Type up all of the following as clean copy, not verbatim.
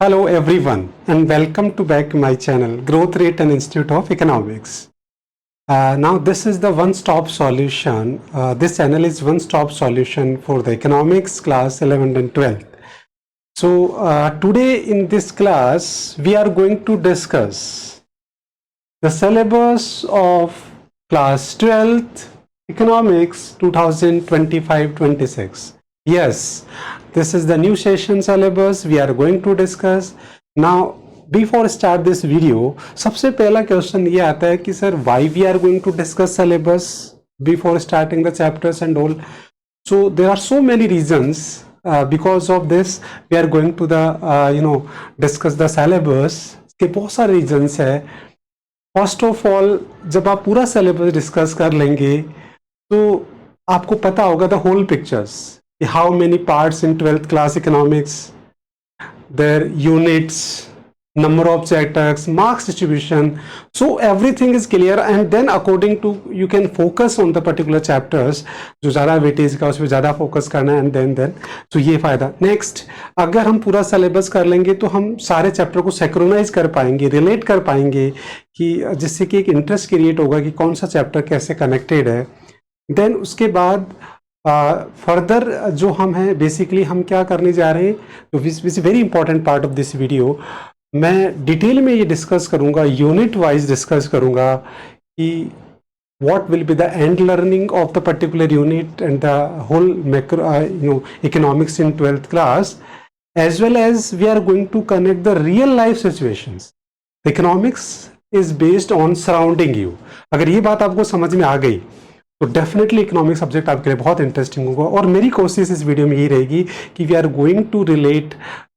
Hello everyone and welcome to back my channel Growth Rate and Institute of Economics. Now this is the one-stop solution. This channel is one-stop solution for the economics class 11th and 12th. So today in this class we are going to discuss the syllabus of class 12th economics 2025-26. Yes, this is the new session syllabus we are going to discuss. Now before start this video, सबसे पहला question ये आता है कि sir why we are going to discuss syllabus before starting the chapters and all. So there are so many reasons because of this we are going to the discuss the syllabus. इसके बहुत सारे reasons है. First of all जब आप पूरा syllabus discuss कर लेंगे तो आपको पता होगा the whole pictures, how many parts in 12th class economics, their units, number of chapters, marks distribution. So everything is clear and then according to you can focus on the particular chapters जो ज़्यादा weightage का उसमें ज़्यादा focus करना है and then तो ये फ़ायदा. नेक्स्ट, अगर हम पूरा सिलेबस कर लेंगे तो हम सारे चैप्टर को सिंक्रोनाइज कर पाएंगे, रिलेट कर पाएंगे कि जिससे कि एक इंटरेस्ट क्रिएट होगा कि कौन सा चैप्टर कैसे कनेक्टेड है. देन उसके बाद फर्दर जो हम हैं बेसिकली हम क्या करने जा रहे हैं, तो which very important part of this video. मैं डिटेल में ये डिस्कस करूंगा, यूनिट वाइज डिस्कस करूंगा कि what will be the end learning of the particular unit and the whole macro economics in 12th class, as well as we are going to connect the real life situations. Economics is based on surrounding you. अगर ये बात आपको समझ में आ गई तो definitely economic subject आपके लिए बहुत इंटरेस्टिंग होगा. और मेरी कोशिश इस वीडियो में यही रहेगी कि we are going to relate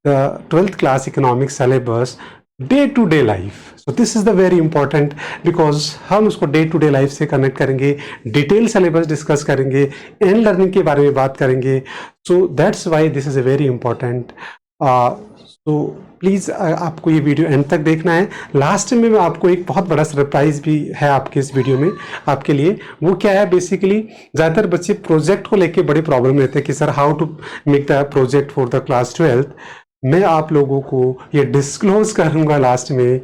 the 12th class economic syllabus day to day life. So this is the very important because हम उसको डे टू डे लाइफ से कनेक्ट करेंगे, डिटेल सिलेबस डिस्कस करेंगे, एंड लर्निंग के बारे में बात करेंगे. So that's why this is a very important. तो प्लीज़ आपको ये वीडियो एंड तक देखना है. लास्ट में मैं आपको एक बहुत बड़ा सरप्राइज भी है आपके इस वीडियो में आपके लिए. वो क्या है, बेसिकली ज़्यादातर बच्चे प्रोजेक्ट को लेके बड़ी प्रॉब्लम रहते हैं कि sir how to make the project for the class 12th. मैं आप लोगों को ये डिस्क्लोज करूँगा लास्ट में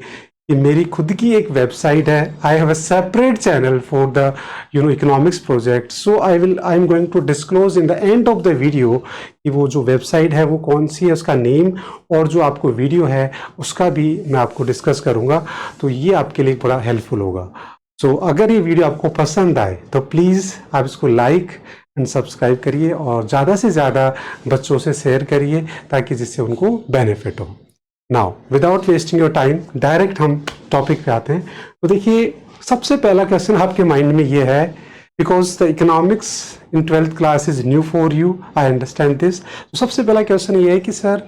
कि मेरी खुद की एक वेबसाइट है. I have a separate channel for the economics project. So I am going to disclose in the end of the video कि वो जो वेबसाइट है वो कौन सी है, उसका नेम, और जो आपको वीडियो है उसका भी मैं आपको डिस्कस करूँगा. तो ये आपके लिए बड़ा हेल्पफुल होगा. सो अगर ये वीडियो आपको पसंद आए तो प्लीज़ आप इसको लाइक एंड सब्सक्राइब करिए और ज़्यादा से ज़्यादा बच्चों से शेयर करिए ताकि जिससे उनको बेनिफिट हो. Now without wasting your time direct हम टॉपिक पे आते हैं. तो देखिए, सबसे पहला क्वेश्चन आपके माइंड में ये है, because the economics in 12th class is new for you, I understand this. तो सबसे पहला क्वेश्चन ये है कि sir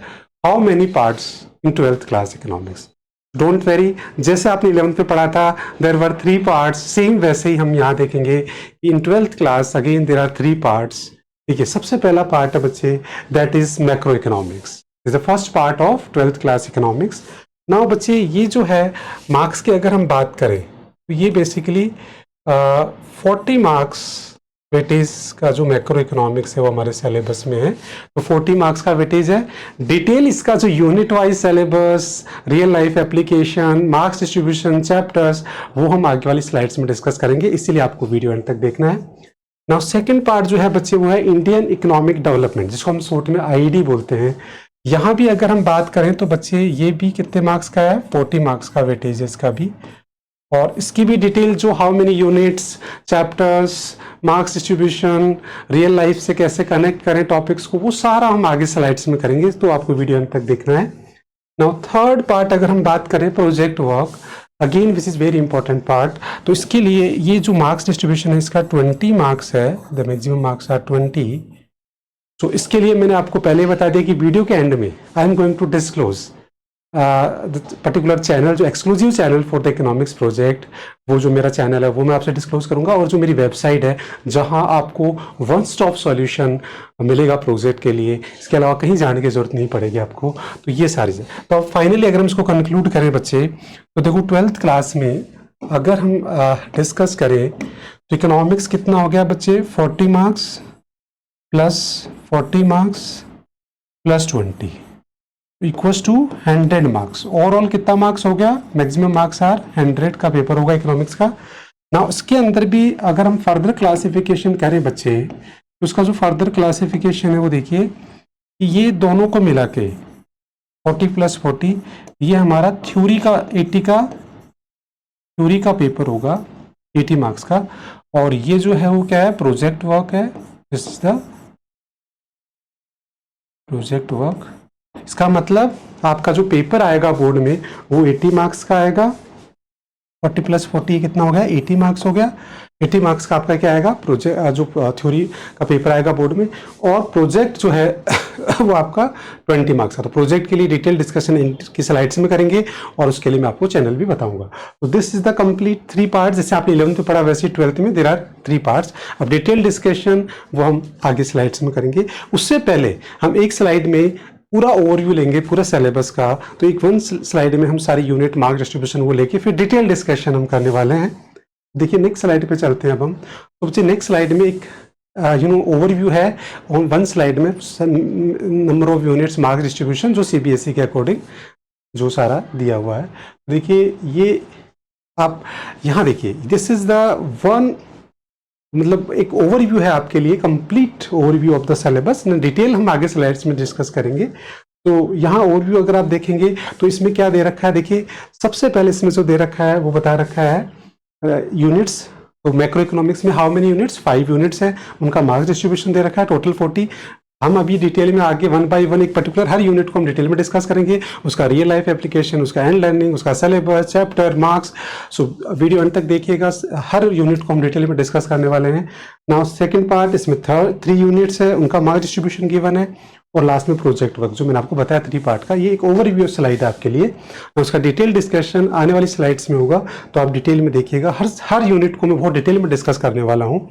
how many parts in 12th class economics. Don't very, जैसे आपने 11th पे पढ़ा था देयर वर 3 पार्ट्स, सेम वैसे ही हम यहाँ देखेंगे कि in 12th class again there are 3 parts. ठीक है, सबसे पहला पार्ट है बच्चे that is macro economics, is the first part of 12th class economics. Now बच्चे ये जो है मार्क्स की अगर हम बात करें तो ये बेसिकली 40 मार्क्स वेटेज का जो मैक्रो इकोनॉमिक्स है वो हमारे सिलेबस में है. तो 40 मार्क्स का वेटेज है. डिटेल इसका जो unit wise syllabus, real life application, marks distribution, chapters, वो हम आगे वाली स्लाइड्स में डिस्कस करेंगे, इसीलिए आपको वीडियो एंड तक देखना है. नाउ सेकंड पार्ट जो है बच्चे वो है इंडियन इकोनॉमिक डेवलपमेंट, जिसको हम शॉर्ट में आईडी बोलते हैं. यहाँ भी अगर हम बात करें तो बच्चे ये भी कितने मार्क्स का है, 40 मार्क्स का वेटेज है इसका भी. और इसकी भी डिटेल जो how many units, chapters, marks distribution, real life से कैसे कनेक्ट करें टॉपिक्स को, वो सारा हम आगे स्लाइड्स में करेंगे. तो आपको वीडियो अंत तक देखना है. नाउ थर्ड पार्ट अगर हम बात करें project work, again which is very important part. तो इसके लिए ये जो मार्क्स डिस्ट्रीब्यूशन है इसका 20 मार्क्स है, द मैक्सिमम मार्क्स आर 20. तो इसके लिए मैंने आपको पहले ही बता दिया कि वीडियो के एंड में I am going to disclose particular channel, जो exclusive channel for the economics project, वो जो मेरा चैनल है वो मैं आपसे डिस्क्लोज करूंगा. और जो मेरी वेबसाइट है जहां आपको वन स्टॉप सॉल्यूशन मिलेगा प्रोजेक्ट के लिए, इसके अलावा कहीं जाने की जरूरत नहीं पड़ेगी आपको. तो ये सारी चीज़. तो फाइनली अगर हम इसको कंक्लूड करें बच्चे, तो देखो 12th क्लास में अगर हम डिस्कस करें तो इकोनॉमिक्स कितना हो गया बच्चे, 40 marks plus 40 marks plus 20. Equals to 100 marks. Overall कितना मार्क्स हो गया, मैक्सिमम मार्क्स आर 100 का पेपर होगा इकोनॉमिक्स का। ना उसके अंदर भी अगर हम फर्दर क्लासिफिकेशन करें बच्चे, तो उसका जो फर्दर क्लासिफिकेशन है वो देखिए कि ये दोनों को मिला के 40 + 40 ये हमारा थ्योरी का 80 का थ्योरी का पेपर होगा 80 मार्क्स का। और ये जो है वो क्या है, प्रोजेक्ट वर्क है। This is the project work. इसका मतलब आपका जो पेपर आएगा बोर्ड में वो 80 मार्क्स का आएगा। 40 + 40 कितना हो गया, 80 मार्क्स हो गया। 80 मार्क्स का आपका क्या आएगा, प्रोजेक्ट जो थ्योरी का पेपर आएगा बोर्ड में। और प्रोजेक्ट जो है वो आपका 20 मार्क्स का। तो प्रोजेक्ट के लिए डिटेल डिस्कशन इनकी स्लाइड्स में करेंगे और उसके लिए मैं आपको चैनल भी बताऊंगा। तो this is the complete 3 parts. जैसे आपने 11th में पढ़ा वैसे 12th में देयर आर 3 पार्ट्स। अब डिटेल डिस्कशन वो हम आगे स्लाइड्स में करेंगे। उससे पहले हम एक स्लाइड में पूरा ओवरव्यू लेंगे पूरा सिलेबस का। तो एक वन स्लाइड में हम सारी यूनिट मार्क डिस्ट्रीब्यूशन वो लेके फिर डिटेल डिस्कशन हम करने वाले हैं। देखिए नेक्स्ट स्लाइड पे चलते हैं अब हम। तो बच्चे नेक्स्ट स्लाइड में एक ओवरव्यू है ऑन वन स्लाइड में number of units marks distribution जो सीबीएसई के अकॉर्डिंग जो सारा दिया हुआ है। देखिए ये आप यहाँ देखिए, दिस इज द वन, मतलब एक ओवरव्यू है आपके लिए, complete overview of the syllabus. Detail हम आगे स्लाइड्स में डिस्कस करेंगे। तो यहाँ ओवरव्यू अगर आप देखेंगे तो इसमें क्या दे रखा है, देखिए सबसे पहले इसमें जो दे रखा है वो बता रखा है यूनिट्स। तो मैक्रो इकोनॉमिक्स में हाउ मेनी यूनिट्स, 5 यूनिट्स है, उनका मार्क्स डिस्ट्रीब्यूशन दे रखा है टोटल 40। हम अभी डिटेल में आगे 1 बाय 1 एक पर्टिकुलर हर यूनिट को हम डिटेल में डिस्कस करेंगे, उसका रियल लाइफ एप्लीकेशन, उसका एंड लर्निंग, उसका syllabus, chapter, marks. So video अंत तक देखिएगा, हर यूनिट को हम डिटेल में डिस्कस करने वाले हैं। नाउ सेकंड पार्ट, इसमें 3 यूनिट्स है, उनका मार्क्स डिस्ट्रीब्यूशन गिवन है। और लास्ट में प्रोजेक्ट वर्क जो मैंने आपको बताया 3 पार्ट का। ये एक ओवरव्यू स्लाइड है आपके लिए। उसका डिटेल डिस्कशन आने वाली स्लाइड्स में होगा, तो आप डिटेल में देखिएगा। हर यूनिट को मैं बहुत डिटेल में डिस्कस करने वाला हूँ।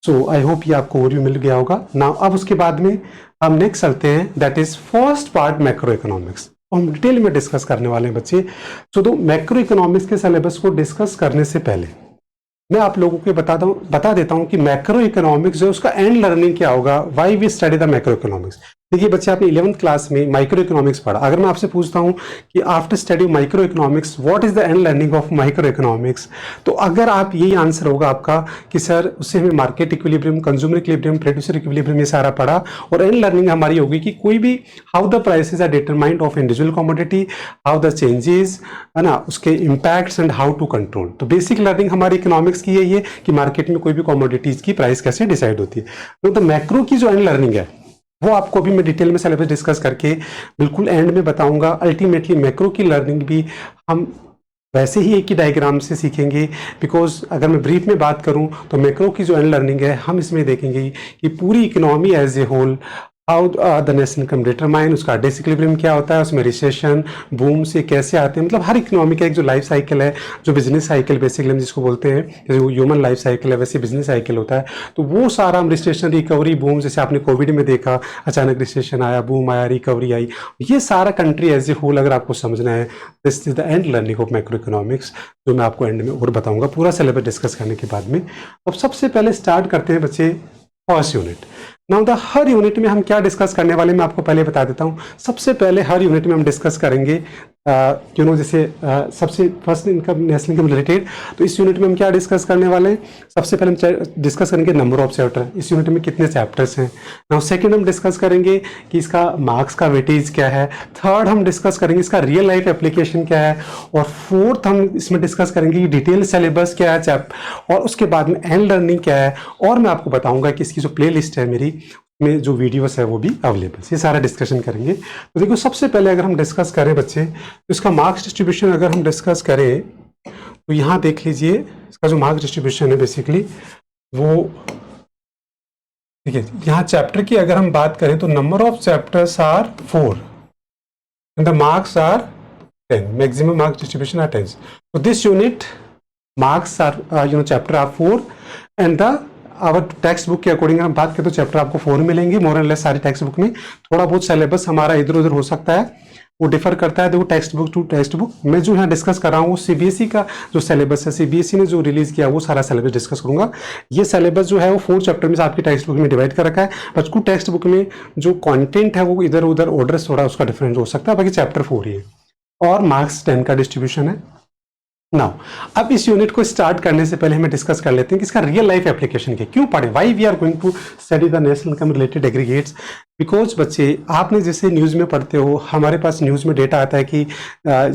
सो आई होप ये आपको ओवरव्यू मिल गया होगा। नाउ अब उसके बाद में हम नेक्स्ट चलते हैं, that is first part macro economics. हम डिटेल में डिस्कस करने वाले हैं बच्चे। तो मैक्रो इकोनॉमिक्स के सिलेबस को डिस्कस करने से पहले मैं आप लोगों को बता देता हूं कि मैक्रो इकोनॉमिक्स जो उसका एंड लर्निंग क्या होगा, why we study the macro economics. देखिए बच्चे, आपने 11th क्लास में माइक्रो इकोनॉमिक्स पढ़ा। अगर मैं आपसे पूछता हूं कि after study micro economics what is the end learning of micro economics, तो अगर आप यही आंसर होगा आपका कि सर उससे हमें market equilibrium, consumer equilibrium, producer equilibrium ये सारा पढ़ा। और एंड लर्निंग हमारी होगी कि कोई भी how the prices are determined of individual commodity, how the changes है ना, उसके impacts and how to control. तो बेसिक लर्निंग हमारी इकोनॉमिक्स की यही है कि मार्केट में कोई भी कमोडिटीज की प्राइस कैसे डिसाइड होती है। तो मैक्रो की जो एंड लर्निंग है वो आपको अभी मैं डिटेल में सिलेबस डिस्कस करके बिल्कुल एंड में बताऊंगा। अल्टीमेटली मैक्रो की लर्निंग भी हम वैसे ही एक ही डायग्राम से सीखेंगे, बिकॉज अगर मैं ब्रीफ में बात करूं तो मैक्रो की जो एंड लर्निंग है हम इसमें देखेंगे कि पूरी economy as a whole, how the national income determine, उसका डिसइक्विलिब्रियम क्या होता है, उसमें रिसेशन बूम से कैसे आते हैं, मतलब हर इकोनॉमी का एक जो लाइफ साइकिल है, जो बिजनेस साइकिल बेसिकली हम जिसको बोलते हैं, जैसे ह्यूमन लाइफ साइकिल है वैसे बिजनेस साइकिल होता है। तो वो सारा हम रिसेशन, रिकवरी, बूम, जैसे आपने कोविड में देखा अचानक रिसेशन आया, बूम आया, रिकवरी आई, ये सारा कंट्री एज ए होल अगर आपको समझना है, this is the end learning of macro economics, जो मैं आपको एंड में और बताऊंगा पूरा सिलेबस डिस्कस करने के बाद में। अब सबसे पहले स्टार्ट करते हैं बच्चे first unit. Now the her unit में हम क्या डिस्कस करने वाले मैं आपको पहले बता देता हूं। सबसे पहले हर यूनिट में हम डिस्कस करेंगे जैसे सबसे first income, national income related. तो इस यूनिट में हम क्या डिस्कस करने वाले हैं, सबसे पहले हम डिस्कस करेंगे नंबर ऑफ चैप्टर, इस यूनिट में कितने चैप्टर्स हैं। नाउ सेकंड हम डिस्कस करेंगे कि इसका मार्क्स का वेटेज क्या है। थर्ड हम डिस्कस करेंगे इसका रियल लाइफ एप्लीकेशन क्या है। और फोर्थ हम इसमें डिस्कस करेंगे कि डिटेल सिलेबस क्या है और उसके बाद में एंड लर्निंग क्या है। और मैं आपको बताऊंगा कि इसकी जो प्ले लिस्ट है मेरी में जो वीडियोस है वो भी अवेलेबल, ये सारा डिस्कशन करेंगे। तो देखो सबसे पहले अगर हम डिस्कस करें बच्चे, तो इसका मार्क्स डिस्ट्रीब्यूशन अगर हम डिस्कस करें तो यहाँ देख लीजिए इसका जो मार्क्स डिस्ट्रीब्यूशन है बेसिकली वो, ठीक है, यहाँ चैप्टर की अगर हम बात करें तो number of chapters are 4 and the marks are 10, maximum marks distribution are 10। तो this unit marks are chapter are 4 and the our text book के अकॉर्डिंग हम बात करें तो चैप्टर आपको 4 मिलेंगे मोर एंड लेस सारी टेक्स्ट बुक में। थोड़ा बहुत सिलेबस हमारा इधर उधर हो सकता है, वो डिफर करता है। देखो text book to text book, मैं जो यहाँ डिस्कस कर रहा हूँ वो सीबीएसई का जो सिलेबस है, सीबीएसई ने जो रिलीज किया वो सारा सिलेबस डिस्कस करूंगा। ये सिलेबस जो है वो 4 चैप्टर में आपकी टेक्स्ट बुक में डिवाइड कर रखा है, बट कुछ टेक्स्ट बुक में जो कंटेंट है वो इधर उधर ऑर्डर थोड़ा उसका डिफरेंस हो सकता है, बाकी चैप्टर 4 ही है और मार्क्स 10 का डिस्ट्रीब्यूशन है। नाउ अब इस यूनिट को स्टार्ट करने से पहले हमें डिस्कस कर लेते हैं कि इसका रियल लाइफ एप्लीकेशन क्या, क्यों पढ़े, why we are going to study the national income related aggregates. Because बच्चे आपने जैसे न्यूज़ में पढ़ते हो, हमारे पास न्यूज़ में डेटा आता है कि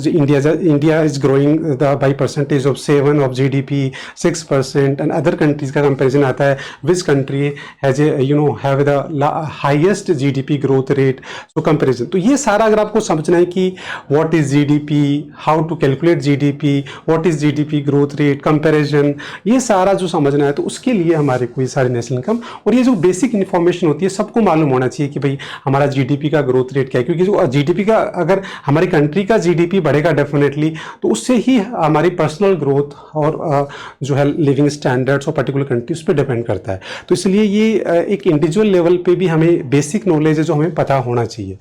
India is growing by percentage of 7 ऑफ जीडीपी 6% एंड अदर कंट्रीज का कंपेरिजन आता है, which country has have the highest GDP growth rate, so comparison. तो ये सारा अगर आपको समझना है कि what is GDP, how to calculate GDP, what is GDP growth rate, comparison, ये सारा जो समझना है तो उसके लिए हमारे को ये सारे नेशनल इनकम और ये जो बेसिक इन्फॉर्मेशन होती है सबको मालूम होना चाहिए कि भाई हमारा जीडीपी का ग्रोथ रेट क्या है। क्योंकि जो जीडीपी का, अगर हमारी कंट्री का जीडीपी बढ़ेगा डेफिनेटली, तो उससे ही हमारी पर्सनल ग्रोथ और जो है लिविंग स्टैंडर्ड्स और पर्टिकुलर कंट्री उस पर डिपेंड करता है। तो इसलिए ये एक इंडिविजुअल लेवल पे भी हमें बेसिक नॉलेज है जो हमें पता होना चाहिए।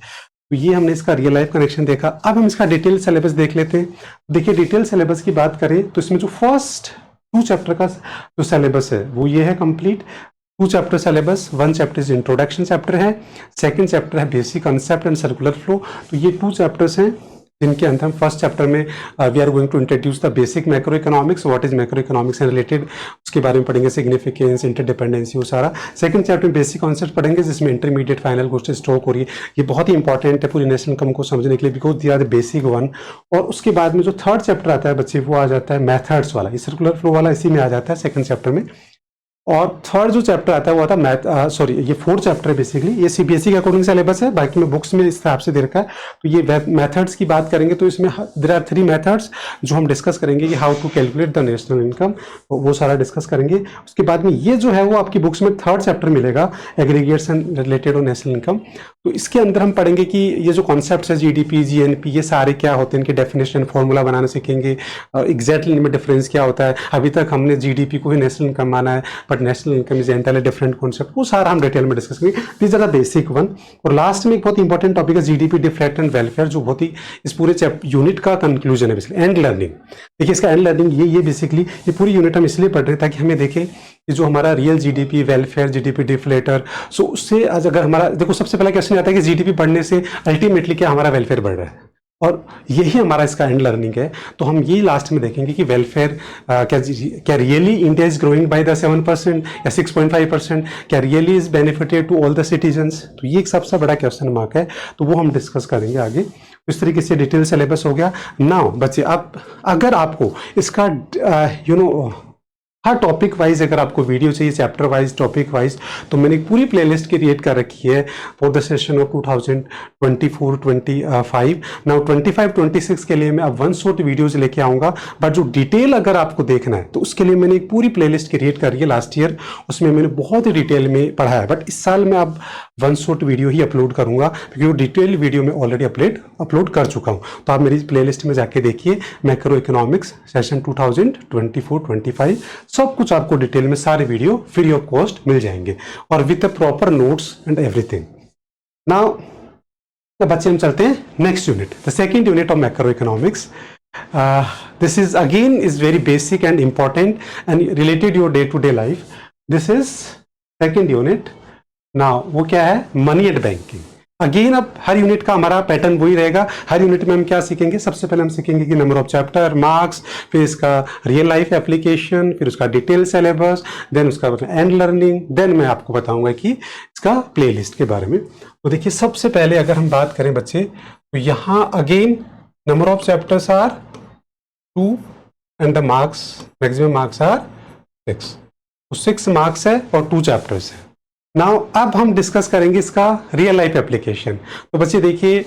तो ये हमने इसका रियल लाइफ कनेक्शन देखा। अब हम इसका डिटेल सिलेबस देख लेते हैं। देखिए डिटेल सिलेबस की बात करें तो इसमें जो फर्स्ट 2 चैप्टर का जो सिलेबस है वो ये है complete 2 chapter syllabus. 1 chapter is introduction chapter है, 2nd चैप्टर है basic concept and circular flow. तो ये 2 चैप्टर्स हैं जिनके अंदर हम फर्स्ट चैप्टर में we are going to introduce the basic macro economics, what is macro economics and related, उसके बारे में पढ़ेंगे, सिग्निफिकेंस, इंटरडिपेंडेंसी, वो सारा। 2nd चैप्टर में बेसिक कॉन्सेप्ट पढ़ेंगे जिसमें इंटरमीडिएट, फाइनल, गोस्ट, स्ट्रोक हो रही है। ये बहुत ही इंपॉर्टेंट है पूरी नेशनल इनकम को समझने के लिए, because they are the basic one. और उसके बाद में जो 3rd चैप्टर आता है बच्चे वो आ जाता है मैथड्स वाला, ये सर्कुलर फ्लो वाला इसी में आ जाता है 2nd चैप्टर में। और 3rd जो चैप्टर आता है वो आता है ये 4th चैप्टर है बेसिकली, ये सीबीएसई के अकॉर्डिंग सिलेबस है, बाकी में बुक्स में इस हिसाब से दे रखा है। तो ये मेथड्स की बात करेंगे तो इसमें देयर आर 3 मेथड्स जो हम डिस्कस करेंगे कि how to calculate the national income, वो सारा डिस्कस करेंगे। उसके बाद में ये जो है वो आपकी बुक्स में 3rd चैप्टर मिलेगा, एग्रीगेट्स एंड रिलेटेड और नेशनल इनकम। तो इसके अंदर हम पढ़ेंगे कि ये जो कॉन्सेप्ट है जीडीपी, जीएनपी, ये सारे क्या होते हैं, इनके डेफिनेशन, फॉर्मूला बनाना सीखेंगे, एग्जैक्टली इनमें डिफरेंस क्या होता है। अभी तक हमने जीडीपी को ही नेशनल इनकम माना है, but national income is entirely different concept, वो सारा हम डिटेल में डिस्कस करेंगे। These are the basic one. और लास्ट में एक बहुत इंपॉर्टेंट टॉपिक है जीडीपी, डिफलेक्ट एंड वेलफेयर, जो बहुत ही इस पूरे यूनिट का कंक्लूजन है बेसिकली, एंड लर्निंग। देखिए इसका एंड लर्निंग ये बेसिकली ये पूरी यूनिट हम इसलिए पढ़ रहे हैं ताकि हमें देखें कि जो हमारा real GDP, welfare, GDP deflator, so उससे आज अगर हमारा देखो सबसे पहला क्वेश्चन आता है कि जीडीपी बढ़ने से अल्टीमेटली क्या हमारा वेलफेयर बढ़ रहा है, और यही हमारा इसका एंड लर्निंग है। तो हम ये लास्ट में देखेंगे कि वेलफेयर क्या really India is growing by the 7% या 6.5%, क्या really is benefited to all the citizens. तो ये एक सबसे बड़ा क्वेश्चन मार्क है, तो वो हम डिस्कस करेंगे आगे। इस तरीके से डिटेल सिलेबस हो गया। नाउ बच्चे अब अगर आपको इसका हर टॉपिक वाइज अगर आपको वीडियो चाहिए, चैप्टर वाइज, टॉपिक वाइज, तो मैंने एक पूरी प्लेलिस्ट क्रिएट कर रखी है for the session of 2024-25। Now 25-26 के लिए मैं अब 1 शॉट वीडियोज लेके आऊँगा, बट जो डिटेल अगर आपको देखना है तो उसके लिए मैंने एक पूरी प्लेलिस्ट क्रिएट करी है लास्ट ईयर, उसमें मैंने बहुत ही डिटेल में पढ़ा है। बट इस साल मैं अब 1 शॉट वीडियो ही अपलोड करूँगा क्योंकि वो डिटेल वीडियो में ऑलरेडी अपलोड कर चुका हूँ। तो आप मेरी प्लेलिस्ट में जाके देखिए, मैक्रो इकोनॉमिक्स सेशन 2024-25, सब कुछ आपको डिटेल में सारे वीडियो फ्री ऑफ कॉस्ट मिल जाएंगे और with the proper notes and everything. Now बच्चे हम चलते हैं next unit, the second unit of macro economics. This is again is very basic and important and related your day to day life. This is second unit. Now वो क्या है, money and banking. Again अब हर unit का हमारा pattern वही रहेगा। हर unit में हम क्या सीखेंगे, सबसे पहले हम सीखेंगे कि नंबर ऑफ चैप्टर, मार्क्स, फिर इसका रियल लाइफ एप्लीकेशन, फिर उसका डिटेल सिलेबस, देन उसका एंड लर्निंग, देन मैं आपको बताऊंगा कि इसका प्लेलिस्ट के बारे में। तो देखिए सबसे पहले अगर हम बात करें बच्चे, तो यहाँ again number of chapters are 2 and the marks, maximum marks are 6। तो 6 मार्क्स है और 2 चैप्टर्स है। नाउ अब हम डिस्कस करेंगे इसका रियल लाइफ एप्लीकेशन। तो बच्चे देखिए,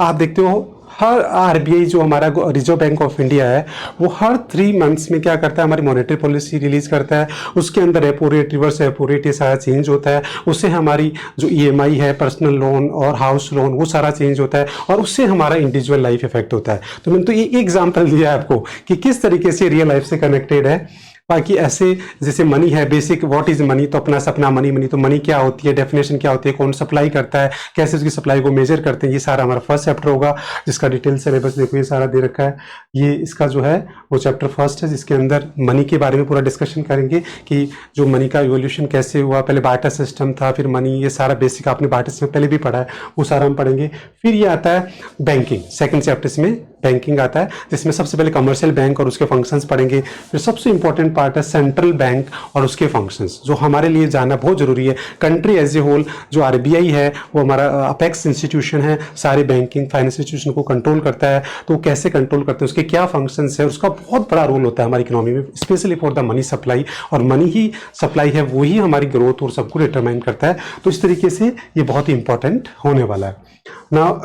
आप देखते हो हर आरबीआई जो हमारा रिजर्व बैंक ऑफ इंडिया है वो हर 3 मंथ्स में क्या करता है, हमारी मॉनेटरी पॉलिसी रिलीज करता है। उसके अंदर repo rate, reverse repo rate, ये सारा चेंज होता है। उससे हमारी जो ईएमआई है, पर्सनल लोन और हाउस लोन, वो सारा चेंज होता है और उससे हमारा इंडिविजुअल लाइफ इफेक्ट होता है। तो मैंने तो ये एग्जाम्पल दिया है आपको कि किस तरीके से रियल लाइफ से कनेक्टेड है। बाकी ऐसे जैसे मनी है, बेसिक व्हाट इज मनी, तो अपना सपना मनी, मनी तो मनी क्या होती है, डेफिनेशन क्या होती है, कौन सप्लाई करता है, कैसे उसकी सप्लाई को मेजर करते हैं, ये सारा हमारा फर्स्ट चैप्टर होगा, जिसका डिटेल सिलेबस देखो ये सारा दे रखा है। ये इसका जो है वो चैप्टर फर्स्ट है, जिसके अंदर मनी के बारे में पूरा डिस्कशन करेंगे कि जो मनी का इवोल्यूशन कैसे हुआ, पहले बार्टर सिस्टम था, फिर मनी, ये सारा बेसिक आपने बार्टर सिस्टम पहले भी पढ़ा है, वो सारा हम पढ़ेंगे। फिर ये आता है बैंकिंग, सेकंड चैप्टर में बैंकिंग आता है, जिसमें सबसे पहले कमर्शियल बैंक और उसके फंक्शंस पढ़ेंगे। फिर सबसे इंपॉर्टेंट पार्ट है सेंट्रल बैंक और उसके फंक्शंस, जो हमारे लिए जानना बहुत जरूरी है। कंट्री एज ए होल, जो आरबीआई है वो हमारा अपेक्स इंस्टीट्यूशन है, सारे बैंकिंग फाइनेंस इंस्टीट्यूशन को कंट्रोल करता है, तो कैसे कंट्रोल करते हैं, उसके क्या फंक्शंस है, उसका बहुत बड़ा रोल होता है हमारी इकोनॉमी में, specially for the money supply. और मनी ही सप्लाई है, वही हमारी ग्रोथ और सबको डिटरमाइन करता है। तो इस तरीके से ये बहुत ही इंपॉर्टेंट होने वाला है ना।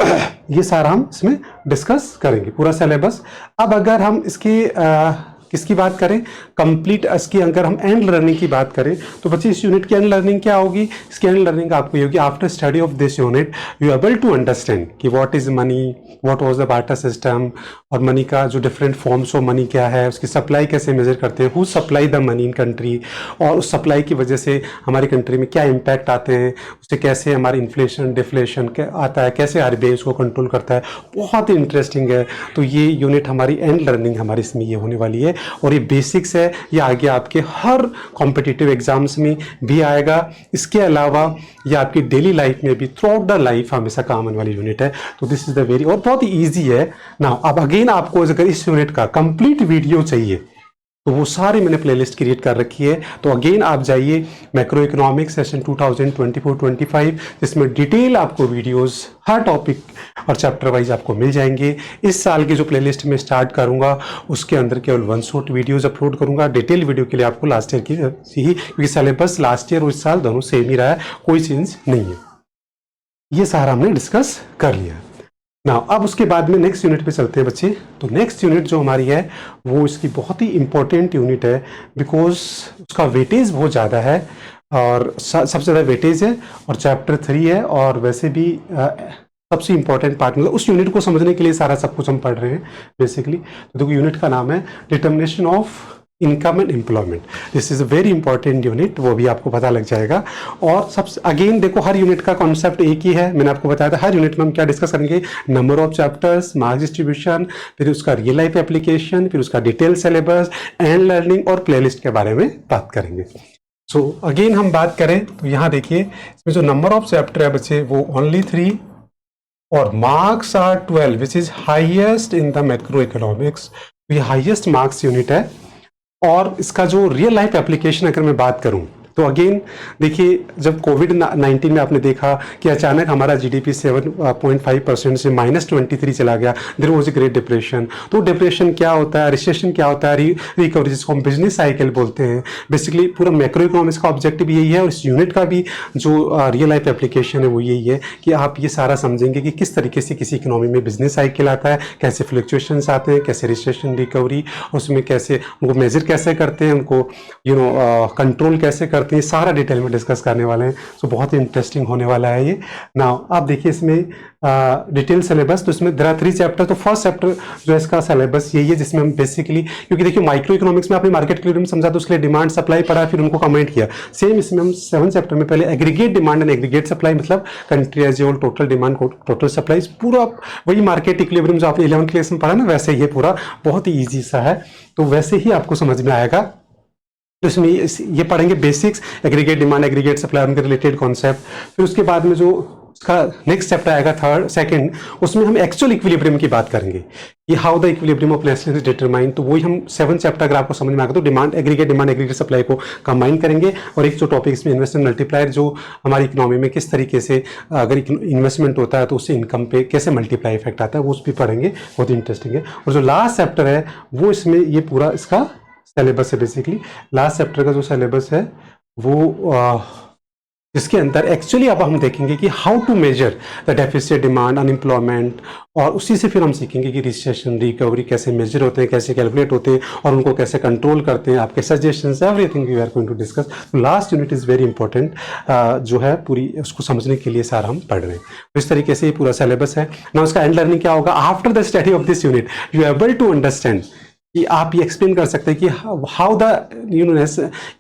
ये सारा हम इसमें डिस्कस करेंगे पूरा सिलेबस। अब अगर हम इसके किसकी बात करें, कंप्लीट इसकी अगर हम एंड लर्निंग की बात करें, तो बच्चे इस यूनिट की एंड लर्निंग क्या होगी, इसकी एंड लर्निंग आपको ये होगी, after study of this unit you able to understand कि what is money, what was the barter system, और मनी का जो डिफरेंट फॉर्म्स ऑफ मनी क्या है, उसकी सप्लाई कैसे मेजर करते हैं, who supply the money in country, और उस सप्लाई की वजह से हमारी कंट्री में क्या इम्पैक्ट आते हैं, उससे कैसे हमारी इन्फ्लेशन डिफ्लेशन आता है, कैसे आरबीआई उसको कंट्रोल करता है। बहुत ही इंटरेस्टिंग है। तो ये यूनिट हमारी एंड लर्निंग हमारी इसमें ये होने वाली है, और ये बेसिक्स है, ये आगे आपके हर कॉम्पिटिटिव एग्जाम्स में भी आएगा। इसके अलावा ये आपकी डेली लाइफ में भी थ्रू आउट द लाइफ हमेशा काम आने वाली यूनिट है। तो दिस इज द वेरी, और बहुत ही ईजी है ना। अब अगेन आपको अगर इस यूनिट का कंप्लीट वीडियो चाहिए तो वो सारे मैंने प्लेलिस्ट क्रिएट कर रखी है। तो अगेन आप जाइए मैक्रो इकोनॉमिक्स सेशन 2024-25, जिसमें डिटेल आपको वीडियोस हर टॉपिक और चैप्टर वाइज आपको मिल जाएंगे। इस साल की जो प्लेलिस्ट में स्टार्ट करूंगा उसके अंदर केवल वन शॉट वीडियोस अपलोड करूंगा। डिटेल वीडियो के लिए आपको लास्ट ईयर की ही, क्योंकि सिलेबस लास्ट ईयर और इस साल दोनों सेम ही रहा है, कोई चेंज नहीं है। ये सारा हमने डिस्कस कर लिया ना। अब उसके बाद में नेक्स्ट यूनिट पे चलते हैं बच्चे। तो नेक्स्ट यूनिट जो हमारी है वो इसकी बहुत ही इंपॉर्टेंट यूनिट है, बिकॉज उसका वेटेज बहुत ज़्यादा है, और सबसे ज़्यादा वेटेज है, और चैप्टर 3 है, और वैसे भी सबसे इंपॉर्टेंट पार्ट, मतलब उस यूनिट को समझने के लिए सारा सब कुछ हम पढ़ रहे हैं बेसिकली। तो देखो यूनिट का नाम है determination of income and employment. This is a very important unit, वो भी आपको पता लग जाएगा। और सबसे अगेन देखो हर यूनिट का कॉन्सेप्ट एक ही है, मैंने आपको बताया था। हर यूनिट में हम क्या डिस्कस करेंगे, number of chapters, marks distribution, फिर उसका रियल लाइफ एप्लीकेशन, फिर उसका डिटेल सिलेबस, एंड लर्निंग और प्लेलिस्ट के बारे में बात करेंगे। सो अगेन हम बात करें तो यहाँ देखिए इसमें जो नंबर ऑफ चैप्टर है बच्चे वो ओनली 3, और marks are 12, which is highest in the macro economics. ये हाइएस्ट मार्क्स यूनिट है। और इसका जो रियल लाइफ एप्लीकेशन अगर मैं बात करूं तो अगेन देखिए, जब कोविड-19 में आपने देखा कि अचानक हमारा जीडीपी 7.5% से -23 चला गया, there was a great depression. तो डिप्रेशन क्या होता है, रिसेशन क्या होता है, रिकवरी जिसको हम बिजनेस साइकिल बोलते हैं। बेसिकली पूरा मैक्रो इकोनॉमिक्स का ऑब्जेक्टिव यही है, और इस यूनिट का भी जो रियल लाइफ एप्लीकेशन है वो यही है कि आप ये सारा समझेंगे कि किस तरीके से किसी इकोनॉमी में बिजनेस साइकिल आता है, कैसे फ्लक्चुएशंस आते हैं, कैसे रिसेशन रिकवरी, उसमें कैसे उनको मेजर कैसे करते हैं, उनको कंट्रोल कैसे करते हैं, सारा डिटेल में डिस्कस करने वाले हैं। सो बहुत ही इंटरेस्टिंग होने वाला है ये। नाउ आप देखिए इसमें डिटेल सिलेबस, तो इसमें देयर आर 3 चैप्टर। तो फर्स्ट चैप्टर जो है इसका सिलेबस यही है, जिसमें हम बेसिकली, क्योंकि देखिए माइक्रो इकोनॉमिक्स में आपने मार्केट इक्विलिब्रियम समझा तो उसके लिए डिमांड सप्लाई पढ़ा, फिर उनको कमेंट किया। सेम इसमें हम 7 चैप्टर में पहले aggregate demand and aggregate supply, मतलब country as a whole, total demand, total supply, पूरा वही मार्केट इक्विलिब्रियम जो आपने 11th क्लास में पढ़ा ना, वैसे ये पूरा बहुत ही ईजी सा है। तो वैसे ही आपको समझ में आएगा। तो इसमें ये पढ़ेंगे basics, aggregate demand, aggregate supply, उनके रिलेटेड कॉन्सेप्ट। फिर उसके बाद में जो उसका नेक्स्ट चैप्टर आएगा सेकंड, उसमें हम एक्चुअल इक्विलिब्रियम की बात करेंगे, ये how the equilibrium of national is determine. तो वही हम 7 चैप्टर अगर आपको समझ में आएगा तो डिमांड, एग्रीगेट सप्लाई को कंबाइन करेंगे। और एक जो टॉपिक इसमें इन्वेस्टमेंट मल्टीप्लायर, जो हमारी इकोनॉमी में किस तरीके से अगर इन्वेस्टमेंट होता है तो उससे इनकम पे कैसे मल्टीप्लाई इफेक्ट आता है, वो उस भी पढ़ेंगे, बहुत इंटरेस्टिंग है। और जो लास्ट चैप्टर है वो इसमें ये पूरा इसका सिलेबस है। बेसिकली लास्ट चैप्टर का जो सिलेबस है वो इसके अंदर एक्चुअली अब हम देखेंगे कि how to measure the deficit, demand, unemployment, और उसी से फिर हम सीखेंगे कि रिसेशन रिकवरी कैसे मेजर होते हैं, कैसे कैलकुलेट होते हैं, और उनको कैसे कंट्रोल करते हैं, आपके suggestions, everything we are going to discuss. Last unit is very important, जो है पूरी उसको समझने के लिए सारा हम पढ़ रहे हैं। तो इस तरीके से ये पूरा सिलेबस है ना। उसका एंड लर्निंग क्या होगा, after the study of this unit you able to understand कि आप ये एक्सप्लेन कर सकते हैं कि how the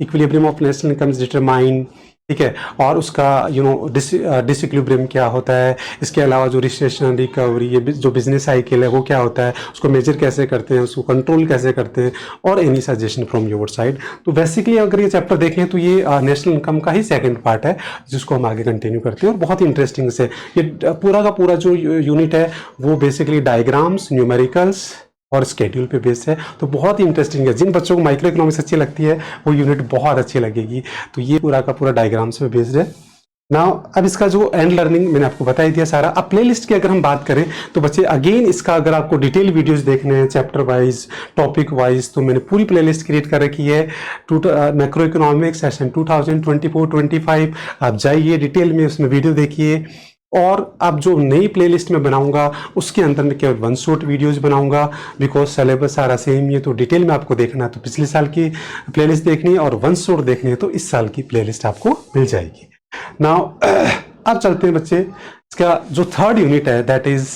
equilibrium of national income is determined, ठीक है, और उसका डिसइक्विलिब्रियम क्या होता है, इसके अलावा जो रिसेशन रिकवरी, ये जो बिजनेस साइकिल है वो क्या होता है, उसको मेजर कैसे करते हैं, उसको कंट्रोल कैसे करते हैं, और any suggestion from your side. तो बेसिकली अगर ये चैप्टर देखें तो ये नेशनल इनकम का ही सेकंड पार्ट है जिसको हम आगे कंटिन्यू करते हैं, और बहुत ही इंटरेस्टिंग से ये पूरा का पूरा जो यूनिट है वो बेसिकली डायग्राम्स, न्यूमेरिकल्स और स्केड्यूल पे बेस्ड है। तो बहुत ही इंटरेस्टिंग है, जिन बच्चों को माइक्रो इकोनॉमिक्स अच्छी लगती है वो यूनिट बहुत अच्छी लगेगी। तो ये पूरा का पूरा डायग्राम्स पे बेस्ड है। नाउ अब इसका जो एंड लर्निंग मैंने आपको बता ही दिया सारा। अब प्लेलिस्ट की अगर हम बात करें तो बच्चे अगेन इसका अगर आपको डिटेल वीडियोस देखने हैं चैप्टर वाइज, टॉपिक वाइज, तो मैंने पूरी प्लेलिस्ट क्रिएट कर रखी है मैक्रो इकोनॉमिक्स सेशन 2024-25। आप जाइए डिटेल में उसमें वीडियो देखिए, और अब जो नई प्लेलिस्ट में बनाऊंगा उसके अंदर मैं केवल वन शॉट वीडियोस बनाऊंगा, बिकॉज सिलेबस सारा सेम ही है। तो डिटेल में आपको देखना है तो पिछले साल की प्लेलिस्ट देखनी है, और वन शॉट देखनी है तो इस साल की प्लेलिस्ट आपको मिल जाएगी। नाउ अब चलते हैं बच्चे, इसका जो थर्ड यूनिट है that is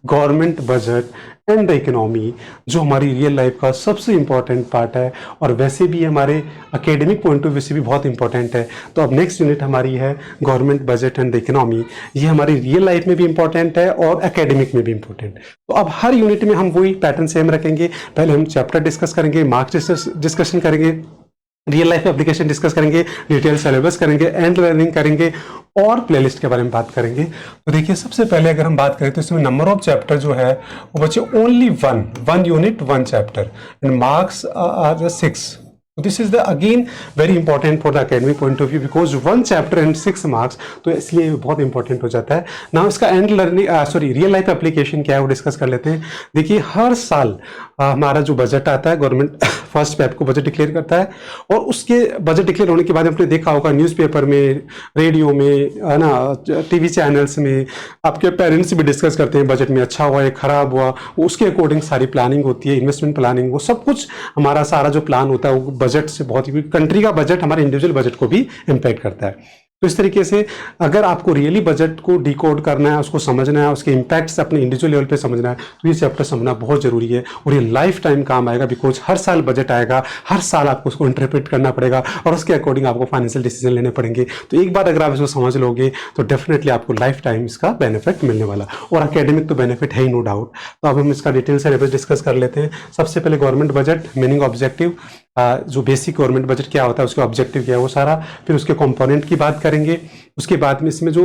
government budget and the economy, जो हमारी रियल लाइफ का सबसे इंपॉर्टेंट पार्ट है, और वैसे भी हमारे एकेडमिक पॉइंट ऑफ व्यू से भी बहुत इंपॉर्टेंट है। तो अब नेक्स्ट यूनिट हमारी है government budget and the economy. ये हमारी रियल लाइफ में भी इंपॉर्टेंट है और एकेडमिक में भी इंपॉर्टेंट है। तो अब हर यूनिट में हम वही पैटर्न सेम रखेंगे। पहले हम चैप्टर डिस्कस करेंगे, मार्क्स डिस्कशन करेंगे, रियल लाइफ एप्लीकेशन डिस्कस करेंगे, डिटेल सिलेबस करेंगे, एंड लर्निंग करेंगे, और प्लेलिस्ट के बारे में बात करेंगे। तो देखिए सबसे पहले अगर हम बात करें तो इसमें नंबर ऑफ चैप्टर जो है वो बच्चे only one unit one chapter, and marks are 6। This is the again very important for the academic point of view, because one chapter and 6 marks, तो इसलिए बहुत इंपॉर्टेंट हो जाता है ना। इसका end learning real life application क्या है वो डिस्कस कर लेते हैं। देखिए हर साल हमारा जो बजट आता है, गवर्नमेंट फर्स्ट पेप को बजट डिक्लेयर करता है, और उसके बजट डिक्लेयर होने के बाद आपने देखा होगा न्यूज़पेपर में, रेडियो में, है ना, टीवी चैनल्स में आपके पेरेंट्स भी डिस्कस करते हैं बजट में अच्छा हुआ है खराब हुआ, उसके अकॉर्डिंग सारी प्लानिंग होती है, इन्वेस्टमेंट प्लानिंग, वो सब कुछ हमारा सारा जो प्लान होता है वो बजट से बहुत ही, कंट्री का बजट हमारे इंडिविजुअल बजट को भी इम्पैक्ट करता है। तो इस तरीके से अगर आपको रियली बजट को डिकोड करना है, उसको समझना है, उसके इम्पैक्ट्स अपने इंडिविजुअल लेवल पे समझना है, तो ये चैप्टर समझना बहुत जरूरी है, और ये लाइफ टाइम काम आएगा, बिकॉज हर साल बजट आएगा, हर साल आपको उसको इंटरप्रेट करना पड़ेगा, और उसके अकॉर्डिंग आपको फाइनेंशियल डिसीजन लेने पड़ेंगे। तो एक बार अगर आप इसको समझ लोगे तो डेफिनेटली आपको लाइफ टाइम इसका बेनिफिट मिलने वाला, और अकेडमिक तो बेनिफिट है ही नो डाउट। तो अब हम इसका डिटेल सिलेबस डिस्कस कर लेते हैं। सबसे पहले गवर्नमेंट बजट, मीनिंग, ऑब्जेक्टिव, जो बेसिक गवर्नमेंट बजट क्या होता है, उसका ऑब्जेक्टिव क्या है वो सारा, फिर उसके कंपोनेंट की बात करेंगे। उसके बाद में इसमें जो